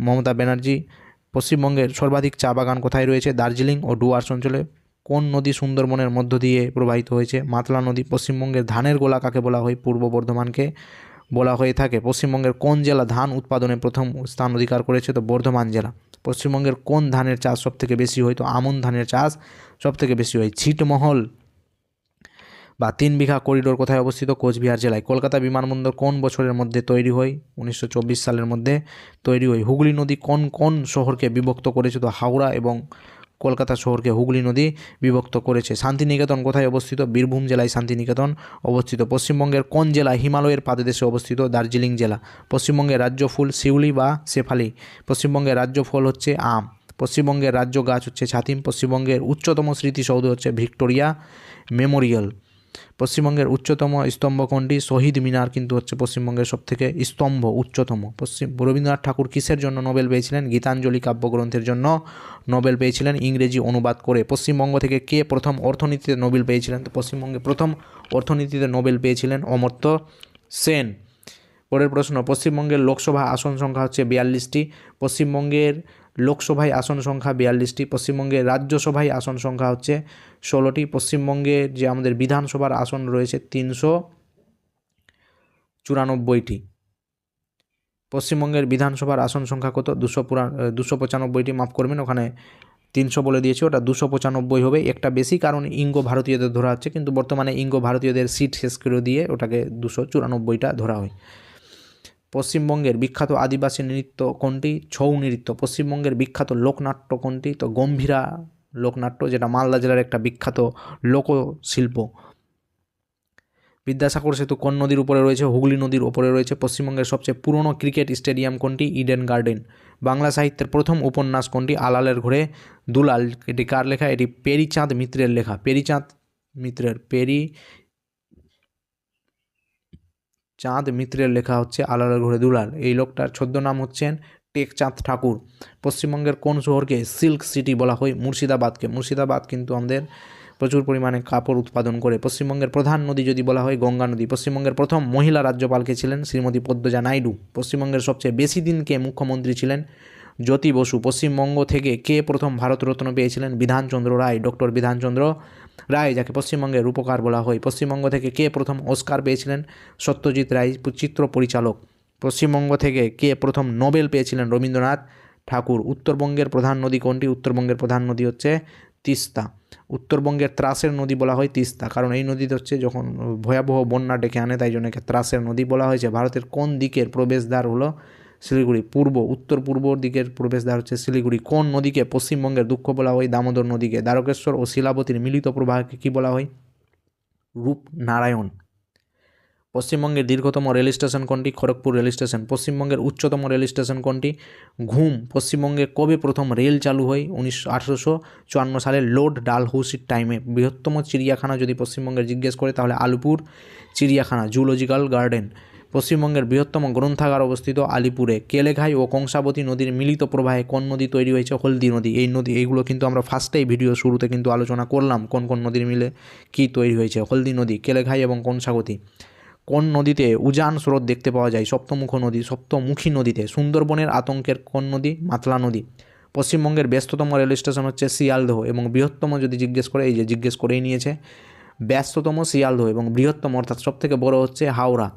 মমতা ব্যানার্জি। পশ্চিমবঙ্গের সর্বাধিক চা বাগান কোথায় রয়েছে? দার্জিলিং ও ডুয়ার্স অঞ্চলে। কোন নদী সুন্দরবনের মধ্য দিয়ে প্রবাহিত হয়েছে? মাতলা নদী। পশ্চিমবঙ্গের ধানের গোলা কাকে বলা হয়? পূর্ব বর্ধমানকে বলা হয়ে থাকে। পশ্চিমবঙ্গের কোন জেলা ধান উৎপাদনে প্রথম স্থান অধিকার করেছে? তো বর্ধমান জেলা। পশ্চিমবঙ্গের কোন ধানের চাষ সবথেকে বেশি হয়? তো আমন ধানের চাষ সবথেকে বেশি হয়। ছিটমহল বা 3 বিঘা করিডোর কোথায় অবস্থিত? কোচবিহার জেলায়। কলকাতা বিমানবন্দর কোন বছরের মধ্যে তৈরি হয়? 1924 সালের মধ্যে তৈরি হয়। হুগলি নদী কোন কোন শহরকে বিভক্ত করেছে? তো হাওড়া এবং কলকাতা শহরকে হুগলি নদী বিভক্ত করেছে। শান্তিনিকেতন কোথায় অবস্থিত? বীরভূম জেলায় শান্তিনিকেতন অবস্থিত। পশ্চিমবঙ্গের কোন জেলা হিমালয়ের পাদদেশে অবস্থিত? দার্জিলিং জেলা। পশ্চিমবঙ্গের রাজ্য ফুল শিউলি বা শেফালি। পশ্চিমবঙ্গের রাজ্য ফল হচ্ছে আম। পশ্চিমবঙ্গের রাজ্য গাছ হচ্ছে ছাতিম। পশ্চিমবঙ্গের উচ্চতম স্মৃতিসৌধ হচ্ছে ভিক্টোরিয়া মেমোরিয়াল। পশ্চিমবঙ্গের উচ্চতম স্তম্ভ কোনটি? শহীদ মিনার কিন্তু হচ্ছে পশ্চিমবঙ্গের সবথেকে স্তম্ভ উচ্চতম। রবীন্দ্রনাথ ঠাকুর কিসের জন্য নোবেল পেয়েছিলেন? গীতাঞ্জলি কাব্যগ্রন্থের জন্য নোবেল পেয়েছিলেন ইংরেজি অনুবাদ করে। পশ্চিমবঙ্গ থেকে কে প্রথম অর্থনীতিতে নোবেল পেয়েছিলেন? তো পশ্চিমবঙ্গে প্রথম অর্থনীতিতে নোবেল পেয়েছিলেন অমর্ত্য সেন। পরের প্রশ্ন, পশ্চিমবঙ্গের লোকসভা আসন সংখ্যা হচ্ছে 42টি। পশ্চিমবঙ্গের লোকসভায় আসন সংখ্যা 42টি। পশ্চিমবঙ্গের রাজ্যসভায় আসন সংখ্যা হচ্ছে 16টি। পশ্চিমবঙ্গের যে আমাদের বিধানসভার আসন রয়েছে 394টি। পশ্চিমবঙ্গের বিধানসভার আসন সংখ্যা কত? 295টি, মাফ করবেন, ওখানে 300 বলে দিয়েছে, ওটা 295 হবে। একটা বেশি, কারণ ইঙ্গো ভারতীয়দের ধরা হচ্ছে, কিন্তু বর্তমানে ইঙ্গো ভারতীয়দের সিট শেষ করে দিয়ে ওটাকে 294টা ধরা হয়। পশ্চিমবঙ্গের বিখ্যাত আদিবাসী নৃত্য কোনটি? ছৌ নৃত্য। পশ্চিমবঙ্গের বিখ্যাত লোকনাট্য কোনটি? তো গম্ভীরা লোকনাট্য, যেটা মালদা জেলার একটা বিখ্যাত লোকশিল্প। বিদ্যাসাগর সেতু কোন নদীর উপরে রয়েছে? হুগলি নদীর উপরে রয়েছে। পশ্চিমবঙ্গের সবচেয়ে পুরনো ক্রিকেট স্টেডিয়াম কোনটি? Eden Garden. বাংলা সাহিত্যের প্রথম উপন্যাস কোনটি? আলালের ঘোরে দুলাল। এটি কার লেখা? এটি পেরিচাঁদ মিত্রের লেখা। চাঁদ মিত্রের লেখা হচ্ছে আলালের ঘোরে দুলাল। এই লোকটার ছদ্মনাম হচ্ছেন টেকচাঁদ ঠাকুর। পশ্চিমবঙ্গের কোন শহরকে সিল্ক সিটি বলা হয়? মুর্শিদাবাদকে। মুর্শিদাবাদ কিন্তু আমাদের প্রচুর পরিমাণে কাপড় উৎপাদন করে। পশ্চিমবঙ্গের প্রধান নদী যদি বলা হয়, গঙ্গা নদী। পশ্চিমবঙ্গের প্রথম মহিলা রাজ্যপালকে ছিলেন? শ্রীমতী পদ্মজা নাইডু। পশ্চিমবঙ্গের সবচেয়ে বেশি দিন কে মুখ্যমন্ত্রী ছিলেন? জ্যোতি বসু। পশ্চিমবঙ্গ থেকে কে প্রথম ভারতরত্ন পেয়েছিলেন? বিধানচন্দ্র রায়, ডক্টর বিধানচন্দ্র রায়, যাকে পশ্চিমবঙ্গের রূপকার বলা হয়। পশ্চিমবঙ্গ থেকে কে প্রথম অস্কার পেয়েছিলেন? সত্যজিৎ রায়, চিত্র পরিচালক। পশ্চিমবঙ্গ থেকে কে প্রথম নোবেল পেয়েছিলেন? রবীন্দ্রনাথ ঠাকুর। উত্তরবঙ্গের প্রধান নদী কোনটি? উত্তরবঙ্গের প্রধান নদী হচ্ছে তিস্তা। উত্তরবঙ্গের ত্রাসের নদী বলা হয় তিস্তা, কারণ এই নদীতে হচ্ছে যখন ভয়াবহ বন্যা ডেকে আনে, তাই জন্য একে ত্রাসের নদী বলা হয়েছে। ভারতের কোন দিকের প্রবেশদ্বার হলো? শিলিগুড়ি। উত্তর পূর্ব দিকের প্রবেশদ্বার হচ্ছে শিলিগুড়ি। কোন নদীকে পশ্চিমবঙ্গের দুঃখ বলা হয়? দামোদর নদীকে। দ্বারকেশ্বর ও শিলাবতীর মিলিত প্রবাহকে কী বলা হয়? রূপনারায়ণ। পশ্চিমবঙ্গের দীর্ঘতম রেল স্টেশন কোনটি? Kharagpur rail station. পশ্চিমবঙ্গের উচ্চতম রেল স্টেশন কোনটি? ঘুম। পশ্চিমবঙ্গে কবে প্রথম রেল চালু হয়? 1854 সালে লর্ড ডালহৌসির টাইমে। বৃহত্তম চিড়িয়াখানা যদি পশ্চিমবঙ্গের জিজ্ঞেস করে, তাহলে আলিপুর চিড়িয়াখানা, জুলজিক্যাল গার্ডেন। পশ্চিমবঙ্গের বৃহত্তম গ্রন্থাগার অবস্থিত আলিপুরে। কেলেঘাই ও কংসাবতী নদীর মিলিত প্রবাহে কোন নদী তৈরি হয়েছে? হলদি নদী। এইগুলো কিন্তু আমরা ফার্স্টেই ভিডিও শুরুতে কিন্তু আলোচনা করলাম, কোন কোন নদীর মিলে কী তৈরি হয়েছে। হলদি নদী, কেলেঘাই এবং কংসাবতী। কোন নদীতে উজান স্রোত দেখতে পাওয়া যায়? সপ্তমুখী নদীতে। সুন্দরবনের আতঙ্কের কোন নদী? মাতলা নদী। পশ্চিমবঙ্গের ব্যস্ততম রেল স্টেশন হচ্ছে শিয়ালদহ, এবং বৃহত্তম যদি জিজ্ঞেস করে, এই যে জিজ্ঞেস করেই নিয়েছে, ব্যস্ততম শিয়ালদহ, এবং বৃহত্তম অর্থাৎ সবথেকে বড় হচ্ছে হাওড়া।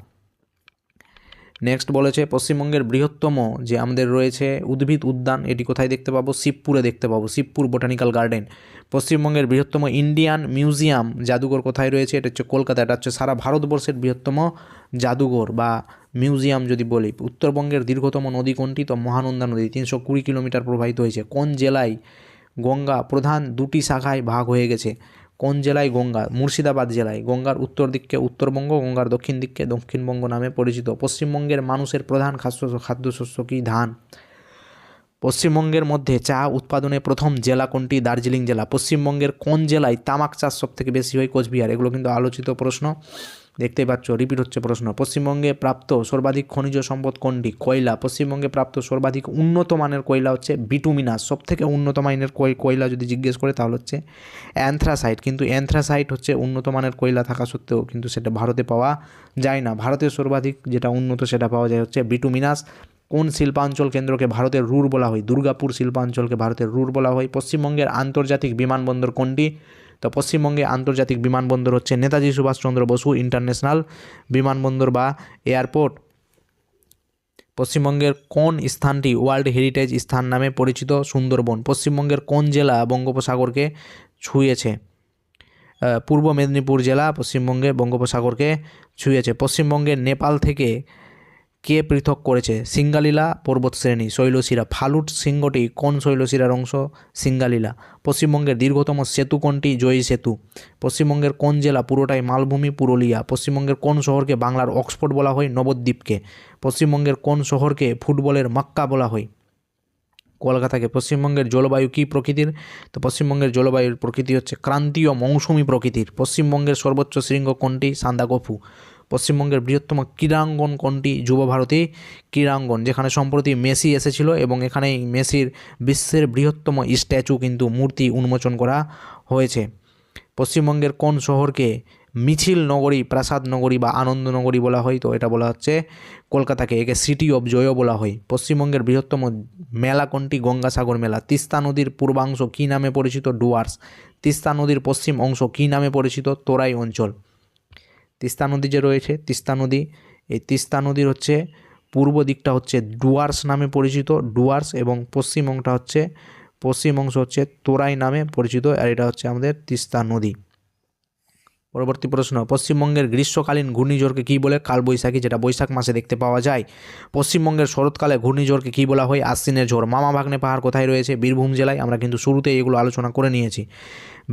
নেক্সট বলেছে পশ্চিমবঙ্গের বৃহত্তম যে আমাদের রয়েছে উদ্ভিদ উদ্যান, এটি কোথায় দেখতে পাবো? শিবপুরে দেখতে পাবো, শিবপুর বোটানিক্যাল গার্ডেন। পশ্চিমবঙ্গের বৃহত্তম ইন্ডিয়ান মিউজিয়াম জাদুঘর কোথায় রয়েছে? এটা হচ্ছে কলকাতা। এটা হচ্ছে সারা ভারতবর্ষের বৃহত্তম জাদুঘর বা মিউজিয়াম যদি বলি। উত্তরবঙ্গের দীর্ঘতম নদী কোনটি? তো মহানন্দা নদী, 320 কিলোমিটার প্রবাহিত হয়েছে। কোন জেলায় গঙ্গা প্রধান দুটি শাখায় ভাগ হয়ে গেছে? কোন জেলায় গঙ্গা? মুর্শিদাবাদ জেলায়। গঙ্গার উত্তর দিককে উত্তরবঙ্গ, গঙ্গার দক্ষিণ দিককে দক্ষিণবঙ্গ নামে পরিচিত। পশ্চিমবঙ্গের মানুষের প্রধান খাদ্যশস্য কি? ধান। পশ্চিমবঙ্গের মধ্যে চা উৎপাদনে প্রথম জেলা কোনটি? দার্জিলিং জেলা। পশ্চিমবঙ্গের কোন জেলায় তামাক চাষ সবথেকে বেশি হয়? কোচবিহার। এগুলো কিন্তু আলোচিত প্রশ্ন, দেখতেই পাচ্ছ, রিপিট হচ্ছে প্রশ্ন। পশ্চিমবঙ্গে প্রাপ্ত সর্বাধিক খনিজ সম্পদ কোনটি? কয়লা। পশ্চিমবঙ্গে প্রাপ্ত সর্বাধিক উন্নত মানের কয়লা হচ্ছে বিটুমিনাস। সবথেকে উন্নত মানের কয়লা যদি জিজ্ঞেস করে, তাহলে হচ্ছে অ্যানথ্রাসাইট। কিন্তু অ্যানথ্রাসাইট হচ্ছে উন্নত মানের কয়লা থাকা সত্ত্বেও কিন্তু সেটা ভারতে পাওয়া যায় না। ভারতের সর্বাধিক যেটা উন্নত সেটা পাওয়া যায় হচ্ছে বিটুমিনাস। কোন শিল্পাঞ্চল কেন্দ্রকে ভারতের রুর বলা হয়? দুর্গাপুর শিল্পাঞ্চলকে ভারতের রুর বলা হয়। পশ্চিমবঙ্গের আন্তর্জাতিক বিমানবন্দর কোনটি? তো পশ্চিমবঙ্গে আন্তর্জাতিক বিমানবন্দর হচ্ছে নেতাজি সুভাষচন্দ্র বসু ইন্টারন্যাশনাল বিমানবন্দর বা এয়ারপোর্ট। পশ্চিমবঙ্গের কোন স্থানটি ওয়ার্ল্ড হেরিটেজ স্থান নামে পরিচিত? সুন্দরবন। পশ্চিমবঙ্গের কোন জেলা বঙ্গোপসাগরকে ছুঁয়েছে? পূর্ব মেদিনীপুর জেলা পশ্চিমবঙ্গে বঙ্গোপসাগরকে ছুঁয়েছে। পশ্চিমবঙ্গের নেপাল থেকে কে পৃথক করেছে? সিঙ্গালীলা পর্বতশ্রেণী, শৈলশিরা। ফালুট শৃঙ্গটি কোন শৈলশিরার অংশ? সিঙ্গালীলা। পশ্চিমবঙ্গের দীর্ঘতম সেতু কোনটি? জয়ী সেতু। পশ্চিমবঙ্গের কোন জেলা পুরোটাই মালভূমি? পুরুলিয়া। পশ্চিমবঙ্গের কোন শহরকে বাংলার অক্সফোর্ড বলা হয়? নবদ্বীপকে। পশ্চিমবঙ্গের কোন শহরকে ফুটবলের মক্কা বলা হয়? কলকাতাকে। পশ্চিমবঙ্গের জলবায়ু কী প্রকৃতির? তো পশ্চিমবঙ্গের জলবায়ুর প্রকৃতি হচ্ছে ক্রান্তীয় মৌসুমি প্রকৃতির। পশ্চিমবঙ্গের সর্বোচ্চ শৃঙ্গ কোনটি? সান্দাকফু। পশ্চিমবঙ্গের বৃহত্তম ক্রীড়াঙ্গন কোনটি? যুবভারতী ক্রীড়াঙ্গন, যেখানে সম্প্রতি মেসি এসেছিল এবং এখানেই মেসির বিশ্বের বৃহত্তম স্ট্যাচু কিন্তু মূর্তি উন্মোচন করা হয়েছে। পশ্চিমবঙ্গের কোন শহরকে মিছিল নগরী, প্রাসাদ নগরী বা আনন্দ নগরী বলা হয়? তো এটা বলা হচ্ছে কলকাতাকে, একে সিটি অফ জয়ও বলা হয়। পশ্চিমবঙ্গের বৃহত্তম মেলা কোনটি? গঙ্গাসাগর মেলা। তিস্তা নদীর পূর্বাংশ কী নামে পরিচিত? ডুয়ার্স। তিস্তা নদীর পশ্চিম অংশ কী নামে পরিচিত? তোরাই অঞ্চল। তিস্তা নদী যে রয়েছে, তিস্তা নদী, এই তিস্তা নদীর হচ্ছে পূর্ব দিকটা হচ্ছে ডুয়ার্স নামে পরিচিত, ডুয়ার্স, এবং পশ্চিম অংশ হচ্ছে তোরাই নামে পরিচিত, আর এটা হচ্ছে আমাদের তিস্তা নদী। পরবর্তী প্রশ্ন, পশ্চিমবঙ্গের গ্রীষ্মকালীন ঘূর্ণিঝড়কে কী বলে? কালবৈশাখী, যেটা বৈশাখ মাসে দেখতে পাওয়া যায়। পশ্চিমবঙ্গের শরৎকালে ঘূর্ণিঝড়কে কী বলা হয়? আশ্বিনের ঝড়। মামা ভাগ্নে পাহাড় কোথায় রয়েছে? বীরভূম জেলায়। আমরা কিন্তু শুরুতেই এগুলো আলোচনা করে নিয়েছি।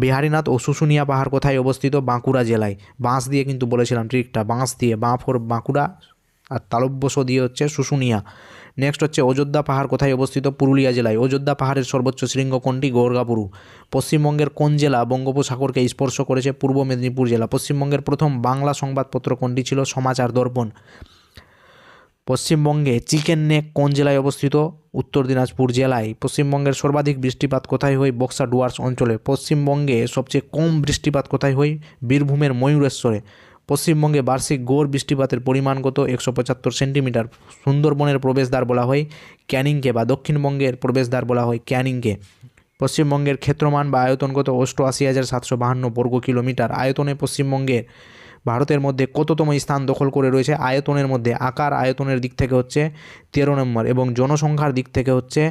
বিহারীনাথ ও শুশুনিয়া পাহাড় কোথায় অবস্থিত? বাঁকুড়া জেলায়। বাঁশ দিয়ে কিন্তু বলেছিলাম ট্রিকটা, বাঁশ দিয়ে, বাঁ ফোর বাঁকুড়া আর তালব্যশ দিয়ে হচ্ছে শুশুনিয়া। নেক্সট হচ্ছে অযোধ্যা পাহাড় কোথায় অবস্থিত? পুরুলিয়া জেলায়। অযোধ্যা পাহাড়ের সর্বোচ্চ শৃঙ্গ কোনটি? গোরগাপুরু। পশ্চিমবঙ্গের কোন জেলা বঙ্গোপসাগরকে স্পর্শ করেছে? পূর্ব মেদিনীপুর জেলা। পশ্চিমবঙ্গের প্রথম বাংলা সংবাদপত্র কোনটি ছিল? সমাচার দর্পণ। পশ্চিমবঙ্গে চিকেন নেক কোন জেলায় অবস্থিত? উত্তর দিনাজপুর জেলায়। পশ্চিমবঙ্গের সর্বাধিক বৃষ্টিপাত কোথায় হয়? বক্সা ডুয়ার্স অঞ্চলে। পশ্চিমবঙ্গে সবচেয়ে কম বৃষ্টিপাত কোথায় হয়? বীরভূমের ময়ূরেশ্বরে। পশ্চিমবঙ্গে বার্ষিক গড় বৃষ্টিপাতের পরিমাণ কত? 175 সেন্টিমিটার। সুন্দরবনের প্রবেশদ্বার বলা হয় ক্যানিংকে, বা দক্ষিণবঙ্গের প্রবেশদ্বার বলা হয় ক্যানিংকে। পশ্চিমবঙ্গের ক্ষেত্রমান বা আয়তন কত? 88,752 বর্গ কিলোমিটার। আয়তনে পশ্চিমবঙ্গের ভারতের মধ্যে কততম স্থান দখল করে রয়েছে? আয়তনের মধ্যে, আকার আয়তনের দিক থেকে হচ্ছে 13 নম্বর, এবং জনসংখ্যার দিক থেকে হচ্ছে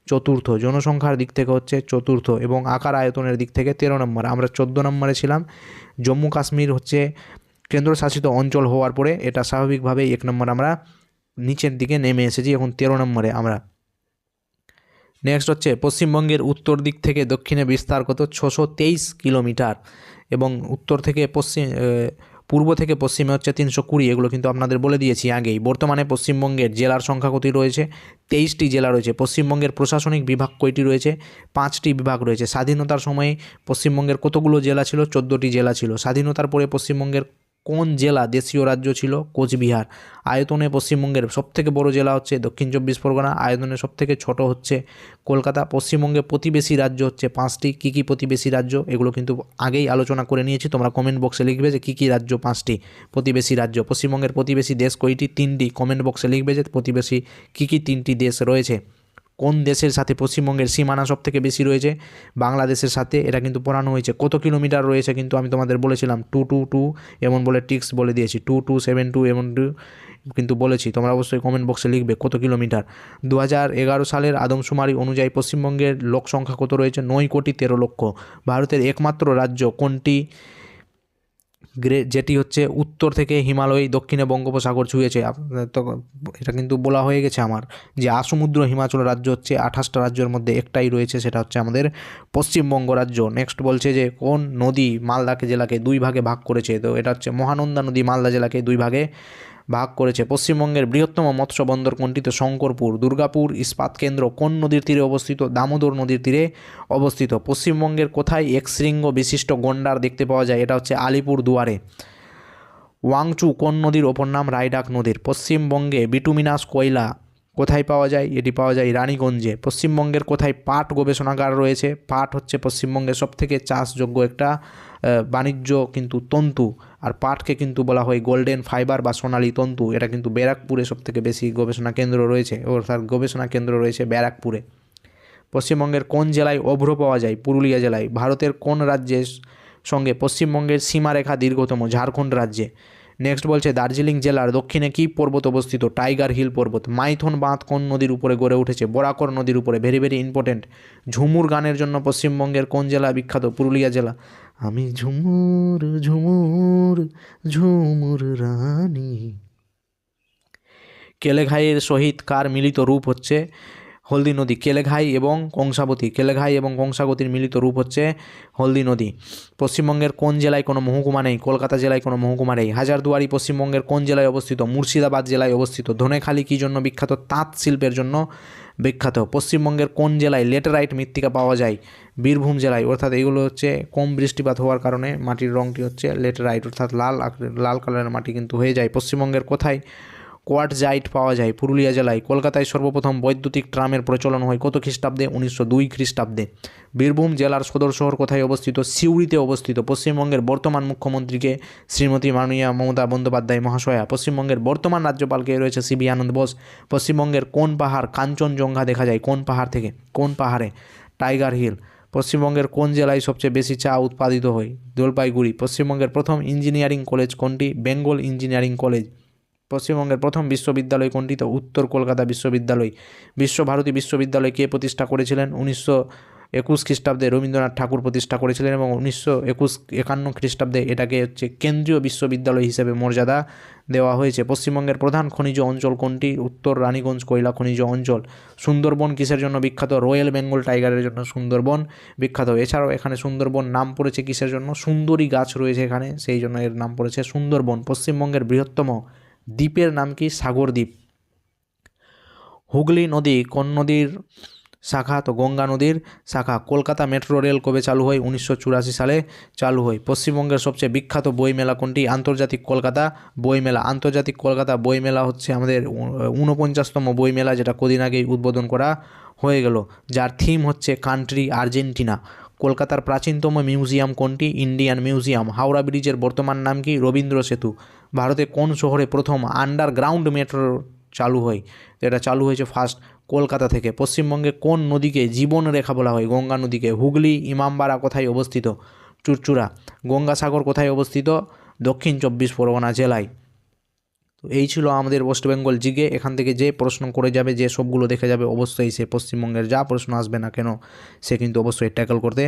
চতুর্থ। জনসংখ্যার দিক থেকে হচ্ছে চতুর্থ, এবং আকার আয়তনের দিক থেকে 13 নম্বর। আমরা 14 নম্বরে ছিলাম। জম্মু কাশ্মীর হচ্ছে কেন্দ্রশাসিত অঞ্চল হওয়ার পরে এটা স্বাভাবিকভাবেই 1 নম্বর আমরা নিচের দিকে নেমে এসেছি, এখন 13 নম্বরে আমরা। নেক্সট হচ্ছে পশ্চিমবঙ্গের উত্তর দিক থেকে দক্ষিণে বিস্তার কত? 623 কিলোমিটার, এবং উত্তর থেকে পূর্ব থেকে পশ্চিমে হচ্ছে 320। এগুলো কিন্তু আপনাদের বলে দিয়েছি আগেই। বর্তমানে পশ্চিমবঙ্গের জেলার সংখ্যা কত রয়েছে? 23টি জেলা রয়েছে। পশ্চিমবঙ্গের প্রশাসনিক বিভাগ কয়টি রয়েছে? 5টি বিভাগ রয়েছে। স্বাধীনতার সময়ে পশ্চিমবঙ্গের কতগুলো জেলা ছিল? 14টি জেলা ছিল। স্বাধীনতার পরে পশ্চিমবঙ্গের কোন জেলা দেশীয় রাজ্য ছিল? কোচবিহার। আয়তনে পশ্চিমবঙ্গের সবথেকে বড় জেলা হচ্ছে দক্ষিণ 24 পরগনা, আয়তনে সবথেকে ছোট হচ্ছে কলকাতা। পশ্চিমবঙ্গে প্রতিবেশী রাজ্য হচ্ছে 5টি। কী কী প্রতিবেশী রাজ্য? এগুলো কিন্তু আগেই আলোচনা করে নিয়েছি, তোমরা কমেন্ট বক্সে লিখবে যে কী কী রাজ্য 5টি প্রতিবেশী রাজ্য। পশ্চিমবঙ্গের প্রতিবেশী দেশ কয়টি? 3টি। কমেন্ট বক্সে লিখবে যে প্রতিবেশী কী কী 3টি দেশ রয়েছে। কোন দেশের সাথে পশ্চিমবঙ্গের সীমানা সব থেকে বেশি রয়েছে? বাংলাদেশের সাথে। এটা কিন্তু পড়ানো হয়েছে। কত কিলোমিটার রয়েছে কিন্তু আমি তোমাদের বলেছিলাম 222 এমন বলে টিক্স বলে দিয়েছি, 2272 এমন কিন্তু বলেছি। তোমরা অবশ্যই কমেন্ট বক্সে লিখবে কত কিলোমিটার। 2011 সালের আদমশুমারি অনুযায়ী পশ্চিমবঙ্গের লোক সংখ্যা কত রয়েছে? 9,13,00,000। ভারতের একমাত্র রাজ্য কোনটি যেটি হচ্ছে উত্তর থেকে হিমালয়, দক্ষিণে বঙ্গোপসাগর ছুঁয়েছে? তো এটা কিন্তু বলা হয়ে গেছে আমার, যে আসমুদ্র হিমাচল রাজ্য হচ্ছে 28টা রাজ্যের মধ্যে একটাই রয়েছে, সেটা হচ্ছে আমাদের পশ্চিমবঙ্গ রাজ্য। নেক্সট বলছে যে কোন নদী মালদাকে জেলাকে 2 ভাগে ভাগ করেছে? তো এটা হচ্ছে মহানন্দা নদী মালদা জেলাকে 2 ভাগে ভাগ করেছে। পশ্চিমবঙ্গের বৃহত্তম মৎস্য বন্দর কোনটি? তো শঙ্করপুর। দুর্গাপুর ইস্পাত কেন্দ্র কোন নদীর তীরে অবস্থিত? দামোদর নদীর তীরে অবস্থিত। পশ্চিমবঙ্গের কোথায় একশৃঙ্গ বিশিষ্ট গন্ডার দেখতে পাওয়া যায়? এটা হচ্ছে আলিপুর দুয়ারে। ওয়াংচু কোন নদীর ওপর নাম? রায়ডাক নদীর। পশ্চিমবঙ্গে বিটুমিনাস কয়লা কোথায় পাওয়া যায়? এটি পাওয়া যায় রানীগঞ্জে। পশ্চিমবঙ্গের কোথায় পাট গবেষণাগার রয়েছে? পাট হচ্ছে পশ্চিমবঙ্গের সবথেকে চাষযোগ্য একটা বাণিজ্য কিন্তু তন্তু, আর পাটকে কিন্তু বলা হয় গোল্ডেন ফাইবার বা সোনালী তন্তু। এটা কিন্তু ব্যারাকপুরে সবথেকে বেশি গবেষণা কেন্দ্র রয়েছে, অর্থাৎ গবেষণা কেন্দ্র রয়েছে ব্যারাকপুরে। পশ্চিমবঙ্গের কোন জেলায় অভ্র পাওয়া যায়? পুরুলিয়া জেলায়। ভারতের কোন রাজ্যের সঙ্গে পশ্চিমবঙ্গের সীমারেখা দীর্ঘতম? ঝাড়খণ্ড রাজ্যে। নেক্সট বলছে দার্জিলিং জেলার দক্ষিণে কী পর্বত অবস্থিত? টাইগার হিল পর্বত। মাইথন বাঁধ কোন নদীর উপরে গড়ে উঠেছে? বরাকর নদীর উপরে। Very very important. ঝুমুর গানের জন্য পশ্চিমবঙ্গের কোন জেলা বিখ্যাত? পুরুলিয়া জেলা। আমি ঝুমুর ঝুমুর ঝুমুর রানী। কেলেঘাইয়ের সহিত কার মিলিত রূপ হচ্ছে হলদি নদী। কেলেঘাই এবং কংসাবতী, কেলেঘাই এবং কংসাবতীর মিলিত রূপ হচ্ছে হলদি নদী। পশ্চিমবঙ্গের কোন জেলায় কোনো মহকুমা নেই? কলকাতা জেলায় কোনো মহকুমা নেই। হাজারদুয়ারি পশ্চিমবঙ্গের কোন জেলায় অবস্থিত? মুর্শিদাবাদ জেলায় অবস্থিত। ধনেখালি কী জন্য বিখ্যাত? তাঁত শিল্পের জন্য বিখ্যাত। পশ্চিমবঙ্গের কোন জেলায় লেটেরাইট মৃত্তিকা পাওয়া যায়? বীরভূম জেলায়। অর্থাৎ এগুলো হচ্ছে কম বৃষ্টিপাত হওয়ার কারণে মাটির রঙটি হচ্ছে লেটেরাইট, অর্থাৎ লাল কালারের মাটি কিন্তু হয়ে যায়। পশ্চিমবঙ্গের কোথায় কোয়ার্টজাইট পাওয়া যায়? পুরুলিয়া জেলায়। কলকাতায় সর্বপ্রথম বৈদ্যুতিক ট্রামের প্রচলন হয় কত খ্রিস্টাব্দে? 1902 খ্রিস্টাব্দে। বীরভূম জেলার সদর শহর কোথায় অবস্থিত? সিউড়িতে অবস্থিত। পশ্চিমবঙ্গের বর্তমান মুখ্যমন্ত্রীকে শ্রীমতী মাননীয়া মমতা বন্দ্যোপাধ্যায় মহাশয়া। পশ্চিমবঙ্গের বর্তমান রাজ্যপালকে রয়েছে সিবি আনন্দ বোস। পশ্চিমবঙ্গের কোন পাহাড় কাঞ্চনজঙ্ঘা দেখা যায়? কোন পাহাড় থেকে? কোন পাহাড়ে? Tiger Hill. পশ্চিমবঙ্গের কোন জেলায় সবচেয়ে বেশি চা উৎপাদিত হয়? জলপাইগুড়ি। পশ্চিমবঙ্গের প্রথম ইঞ্জিনিয়ারিং কলেজ কোনটি? Bengal engineering college. পশ্চিমবঙ্গের প্রথম বিশ্ববিদ্যালয় কোনটি? তো উত্তর কলকাতা বিশ্ববিদ্যালয়। বিশ্বভারতী বিশ্ববিদ্যালয় কে প্রতিষ্ঠা করেছিলেন? 1921 খ্রিস্টাব্দে রবীন্দ্রনাথ ঠাকুর প্রতিষ্ঠা করেছিলেন এবং 1951 খ্রিস্টাব্দে এটাকে হচ্ছে কেন্দ্রীয় বিশ্ববিদ্যালয় হিসেবে মর্যাদা দেওয়া হয়েছে। পশ্চিমবঙ্গের প্রধান খনিজ অঞ্চল কোনটি? উত্তর রানীগঞ্জ কয়লা খনিজ অঞ্চল। সুন্দরবন কিসের জন্য বিখ্যাত? রয়্যাল বেঙ্গল টাইগারের জন্য সুন্দরবন বিখ্যাত। এছাড়াও এখানে সুন্দরবন নাম পড়েছে কিসের জন্য? সুন্দরী গাছ রয়েছে এখানে, সেই জন্য এর নাম পড়েছে সুন্দরবন। পশ্চিমবঙ্গের বৃহত্তম দ্বীপের নাম কি? সাগর দ্বীপ। হুগলি নদী কোন নদীর শাখা? তো গঙ্গা নদীর শাখা। কলকাতা মেট্রো রেল কবে চালু হয়? 1984 সালে চালু হয়। পশ্চিমবঙ্গের সবচেয়ে বিখ্যাত বইমেলা কোনটি? আন্তর্জাতিক কলকাতা বইমেলা। আন্তর্জাতিক কলকাতা বইমেলা হচ্ছে আমাদের 49তম বইমেলা, যেটা কদিন আগেই উদ্বোধন করা হয়ে গেল, যার থিম হচ্ছে কান্ট্রি আর্জেন্টিনা। কলকাতার প্রাচীনতম মিউজিয়াম কোনটি? Indian museum. হাওড়া ব্রিজের বর্তমান নাম কি? রবীন্দ্র সেতু। ভারতে কোন শহরে প্রথম আন্ডারগ্রাউন্ড মেট্রো চালু হয়? এটা চালু হয়েছে ফার্স্ট কলকাতা থেকে। পশ্চিমবঙ্গে কোন নদীকে জীবনরেখা বলা হয়? গঙ্গা নদীকে। হুগলি ইমামবাড়া কোথায় অবস্থিত? চুঁচুড়া। গঙ্গাসাগর কোথায় অবস্থিত? দক্ষিণ 24 পরগনা জেলায়। তো এই ছিল আমাদের ওয়েস্ট বেঙ্গল জিকে। এখান থেকে যে প্রশ্ন করে যাবে, যে সবগুলো দেখে যাবে, অবশ্যই সে পশ্চিমবঙ্গের যা প্রশ্ন আসবে না কেন সে কিন্তু অবশ্যই ট্যাকল করতে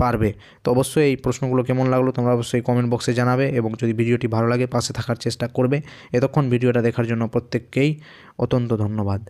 পারবে। তো অবশ্যই এই প্রশ্নগুলো কেমন লাগলো তোমরা অবশ্যই কমেন্ট বক্সে জানাবে, এবং যদি ভিডিওটি ভালো লাগে পাশে থাকার চেষ্টা করবে। এতক্ষণ ভিডিওটা দেখার জন্য প্রত্যেককেই অত্যন্ত ধন্যবাদ।